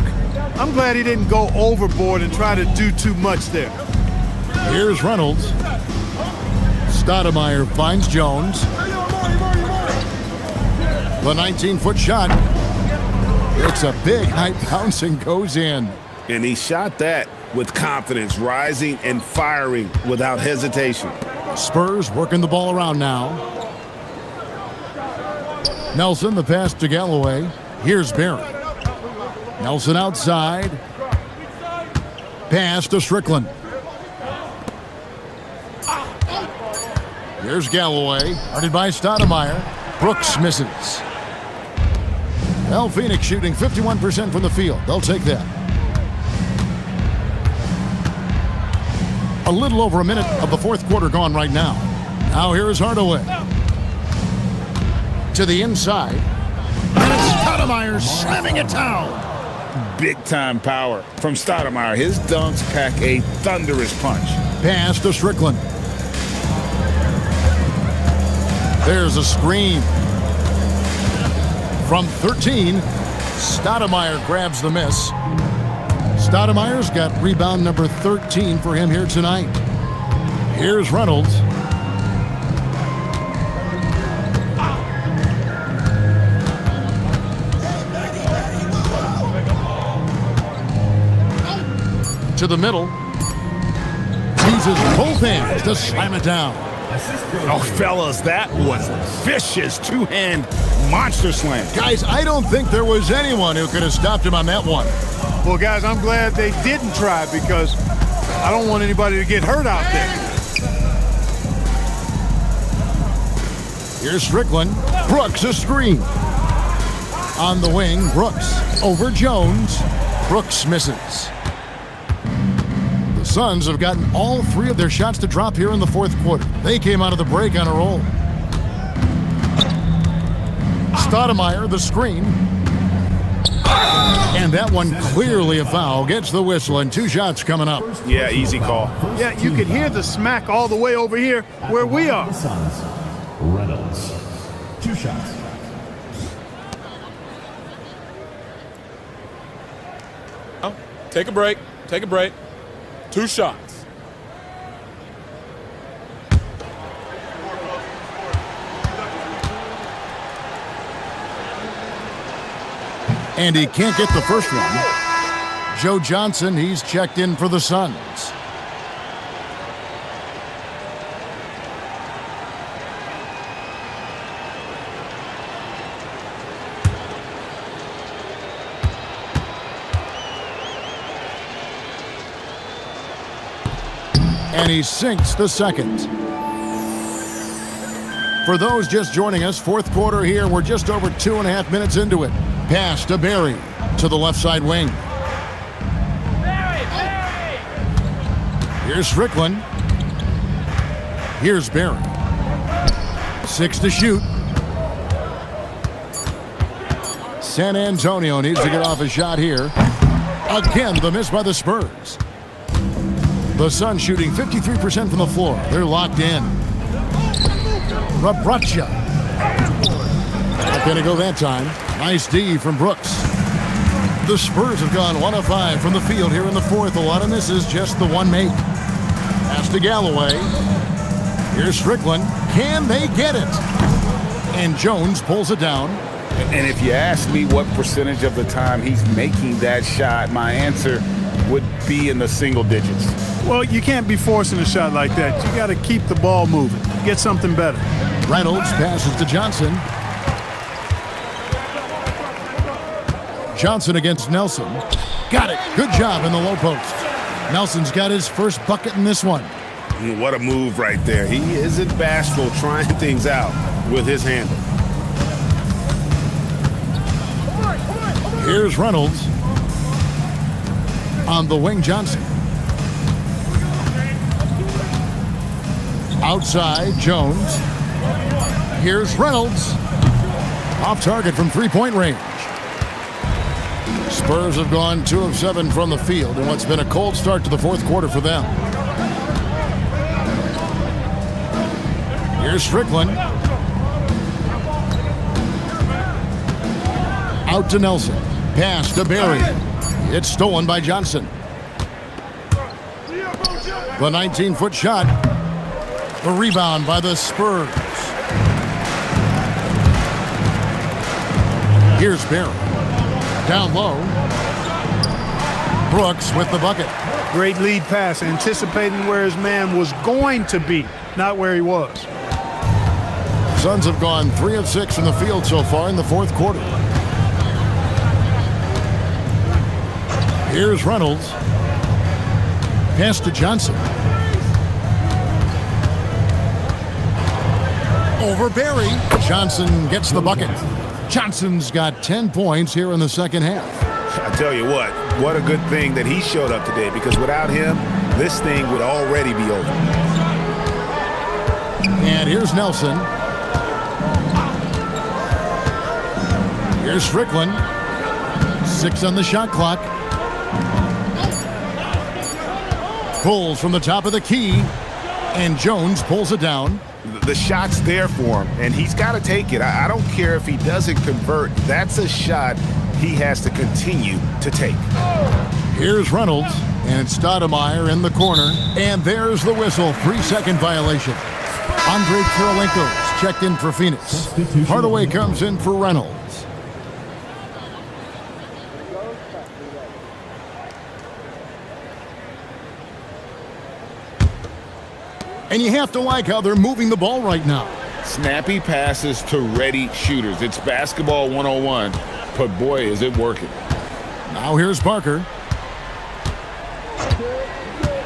I'm glad he didn't go overboard and try to do too much there. Here's Reynolds. Stoudemire finds Jones. The 19-foot shot. It's a big high bounce and goes in. And he shot that with confidence, rising and firing without hesitation. Spurs working the ball around now. Nelson, the pass to Galloway. Here's Barry. Nelson outside. Pass to Strickland. Here's Galloway. Guarded by Stoudemire. Brooks misses. Well, Phoenix shooting 51% from the field. They'll take that. A little over a minute of the fourth quarter gone right now. Now here is Hardaway. To the inside. And it's Stoudemire slamming it down. Big-time power from Stoudemire. His dunks pack a thunderous punch. Pass to Strickland. There's a screen. From 13, Stoudemire grabs the miss. Stoudemire's got rebound number 13 for him here tonight. Here's Reynolds. To the middle. Uses both hands to slam it down. Oh, fellas, that was vicious two-hand monster slam. Guys, I don't think there was anyone who could have stopped him on that one. Well, guys, I'm glad they didn't try because I don't want anybody to get hurt out there. Here's Strickland. Brooks a screen. On the wing, Brooks over Jones. Brooks misses. The Suns have gotten all three of their shots to drop here in the fourth quarter. They came out of the break on a roll. Stoudemire, the screen. And that one clearly a foul. Gets the whistle and two shots coming up. Yeah, easy call. Yeah, you could hear the smack all the way over here where we are. Suns. Reynolds. 2 shots. Oh, take a break. Take a break. 2 shots. And he can't get the first one. Joe Johnson, he's checked in for the Suns. And he sinks the second. For those just joining us, fourth quarter here. We're just over 2.5 minutes into it. Pass to Barry to the left side wing. Here's Strickland. Here's Barry. 6 to shoot. San Antonio needs to get off a shot here. Again, the miss by the Spurs. The Suns shooting 53% from the floor. They're locked in. Rabracha. Not going to go that time. Nice D from Brooks. The Spurs have gone 1 of 5 from the field here in the fourth. A lot of misses, just the one make. Pass to Galloway. Here's Strickland. Can they get it? And Jones pulls it down. And if you ask me what percentage of the time he's making that shot, my answer would be in the single digits. Well, you can't be forcing a shot like that. You got to keep the ball moving. Get something better. Reynolds passes to Johnson. Johnson against Nelson. Got it. Good job in the low post. Nelson's got his first bucket in this one. What a move right there. He isn't bashful trying things out with his handle. Here's Reynolds. On the wing, Johnson. Outside, Jones. Here's Reynolds. Off target from three-point range. Spurs have gone 2 of 7 from the field in what's been a cold start to the fourth quarter for them. Here's Strickland. Out to Nelson. Pass to Barry. It's stolen by Johnson. The 19-foot shot. The rebound by the Spurs. Here's Barry. Down low. Brooks with the bucket. Great lead pass, anticipating where his man was going to be, not where he was. Suns have gone 3 of 6 from the field so far in the fourth quarter. Here's Reynolds. Pass to Johnson. Over Barry. Johnson gets the bucket. Johnson's got 10 points here in the second half. I tell you what a good thing that he showed up today, because without him, this thing would already be over. And here's Nelson. Here's Strickland. 6 on the shot clock. Pulls from the top of the key, and Jones pulls it down. The shot's there for him, and he's got to take it. I don't care if he doesn't convert. That's a shot he has to continue to take. Here's Reynolds, and Stoudemire in the corner. And there's the whistle. 3-second violation. Andre Kirilenko's checked in for Phoenix. Hardaway comes in for Reynolds. And you have to like how they're moving the ball right now. Snappy passes to ready shooters. It's basketball 101, but boy, is it working. Now here's Parker.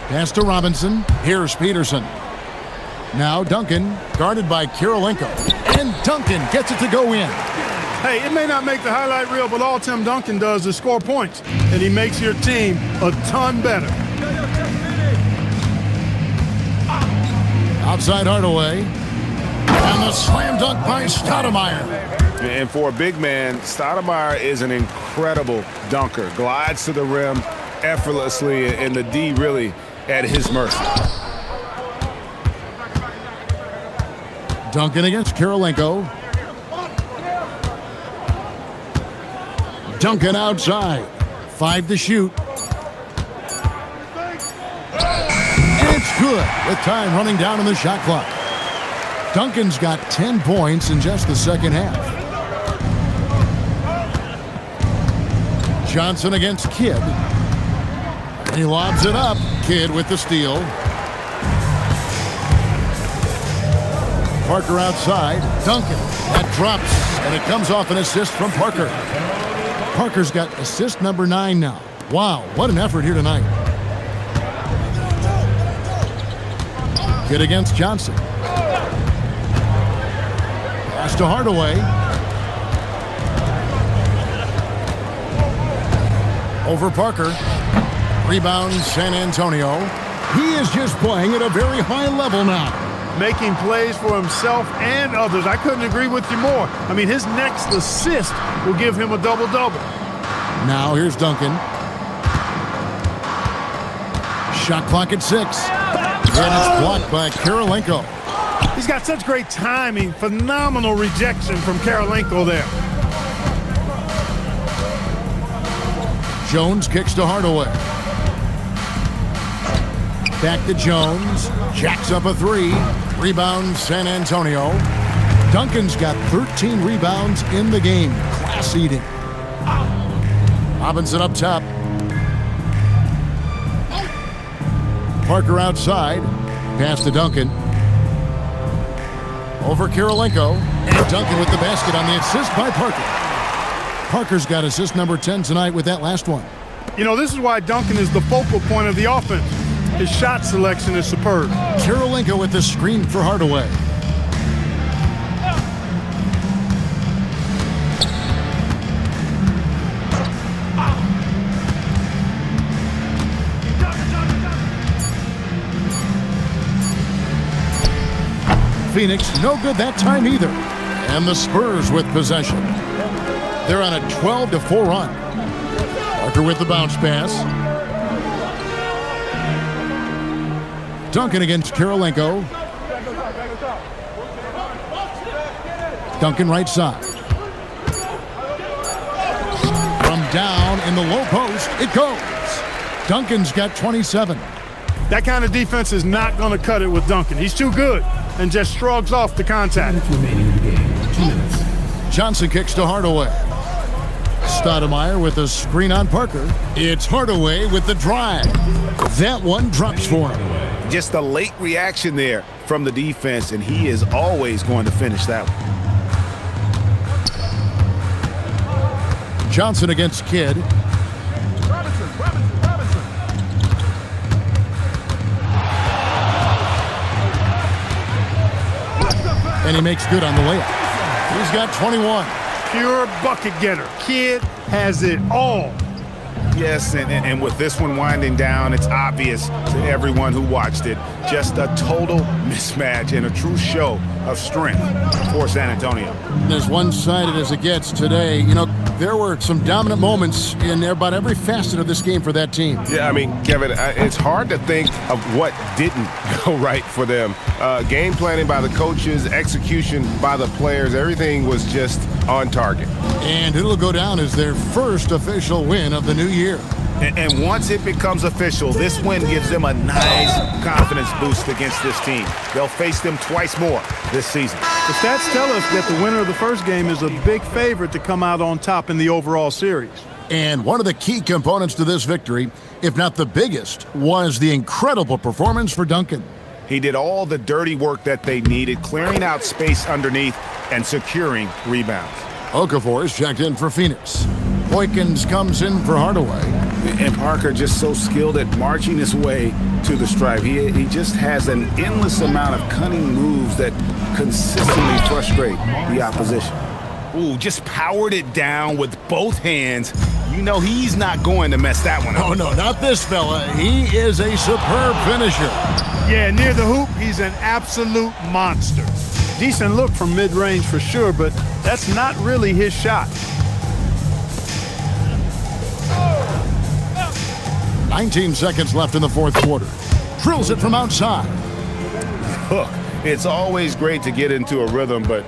Pass to Robinson. Here's Peterson. Now Duncan, guarded by Kirilenko. And Duncan gets it to go in. Hey, it may not make the highlight reel, but all Tim Duncan does is score points, and he makes your team a ton better. Outside Hardaway. And the slam dunk by Stoudemire. And for a big man, Stoudemire is an incredible dunker. Glides to the rim effortlessly, and the D really at his mercy. Duncan against Kirilenko. Duncan outside. 5 to shoot. Good, with time running down on the shot clock. Duncan's got 10 points in just the second half. Johnson against Kidd. And he lobs it up. Kidd with the steal. Parker outside. Duncan. That drops, and it comes off an assist from Parker. Parker's got assist number 9 now. Wow, what an effort here tonight. Kidd against Johnson. Pass to Hardaway. Over Parker. Rebound San Antonio. He is just playing at a very high level now. Making plays for himself and others. I couldn't agree with you more. I mean, his next assist will give him a double-double. Now here's Duncan. Shot clock at 6. And it's blocked by Kirilenko. He's got such great timing. Phenomenal rejection from Kirilenko there. Jones kicks to Hardaway. Back to Jones. Jacks up a 3. Rebound San Antonio. Duncan's got 13 rebounds in the game. Class eating. Robinson up top. Parker outside. Pass to Duncan. Over Kirilenko. And Duncan with the basket on the assist by Parker. Parker's got assist number 10 tonight with that last one. You know, this is why Duncan is the focal point of the offense. His shot selection is superb. Kirilenko with the screen for Hardaway. Phoenix, no good that time either. And the Spurs with possession. They're on a 12-4 run. Parker with the bounce pass. Duncan against Kirilenko. Duncan right side. From down in the low post, it goes. Duncan's got 27. That kind of defense is not going to cut it with Duncan. He's too good and just shrugs off the contact. Remaining in the game. 2 minutes. Johnson kicks to Hardaway. Stoudemire with a screen on Parker. It's Hardaway with the drive. That one drops for him. Just a late reaction there from the defense, and he is always going to finish that one. Johnson against Kidd. And he makes good on the layup. He's got 21. Pure bucket getter. Kid has it all. Yes, and with this one winding down, it's obvious to everyone who watched it. Just a total mismatch and a true show of strength for San Antonio. As one-sided as it gets today, you know, there were some dominant moments in about every facet of this game for that team. Yeah, I mean, Kevin, it's hard to think of what didn't go right for them. Game planning by the coaches, execution by the players, everything was just on target. And it'll go down as their first official win of the new year. And once it becomes official, this win gives them a nice confidence boost against this team. They'll face them twice more this season. The stats tell us that the winner of the first game is a big favorite to come out on top in the overall series. And one of the key components to this victory, if not the biggest, was the incredible performance for Duncan. He did all the dirty work that they needed, clearing out space underneath and securing rebounds. Okafor is checked in for Phoenix. Boykins comes in for Hardaway. And Parker just so skilled at marching his way to the stripe. He just has an endless amount of cunning moves that consistently frustrate the opposition. Ooh, just powered it down with both hands. You know he's not going to mess that one up. Oh, no, not this fella. He is a superb finisher. Yeah, near the hoop, he's an absolute monster. Decent look from mid-range for sure, but that's not really his shot. 19 seconds left in the fourth quarter. Drills it from outside. Look, it's always great to get into a rhythm, but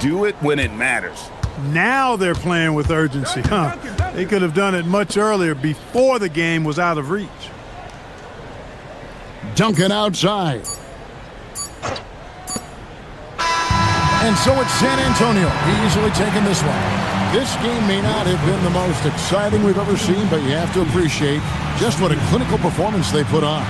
do it when it matters. Now they're playing with urgency, huh? They could have done it much earlier before the game was out of reach. Duncan outside. And so it's San Antonio easily taking this one. This game may not have been the most exciting we've ever seen, but you have to appreciate just what a clinical performance they put on.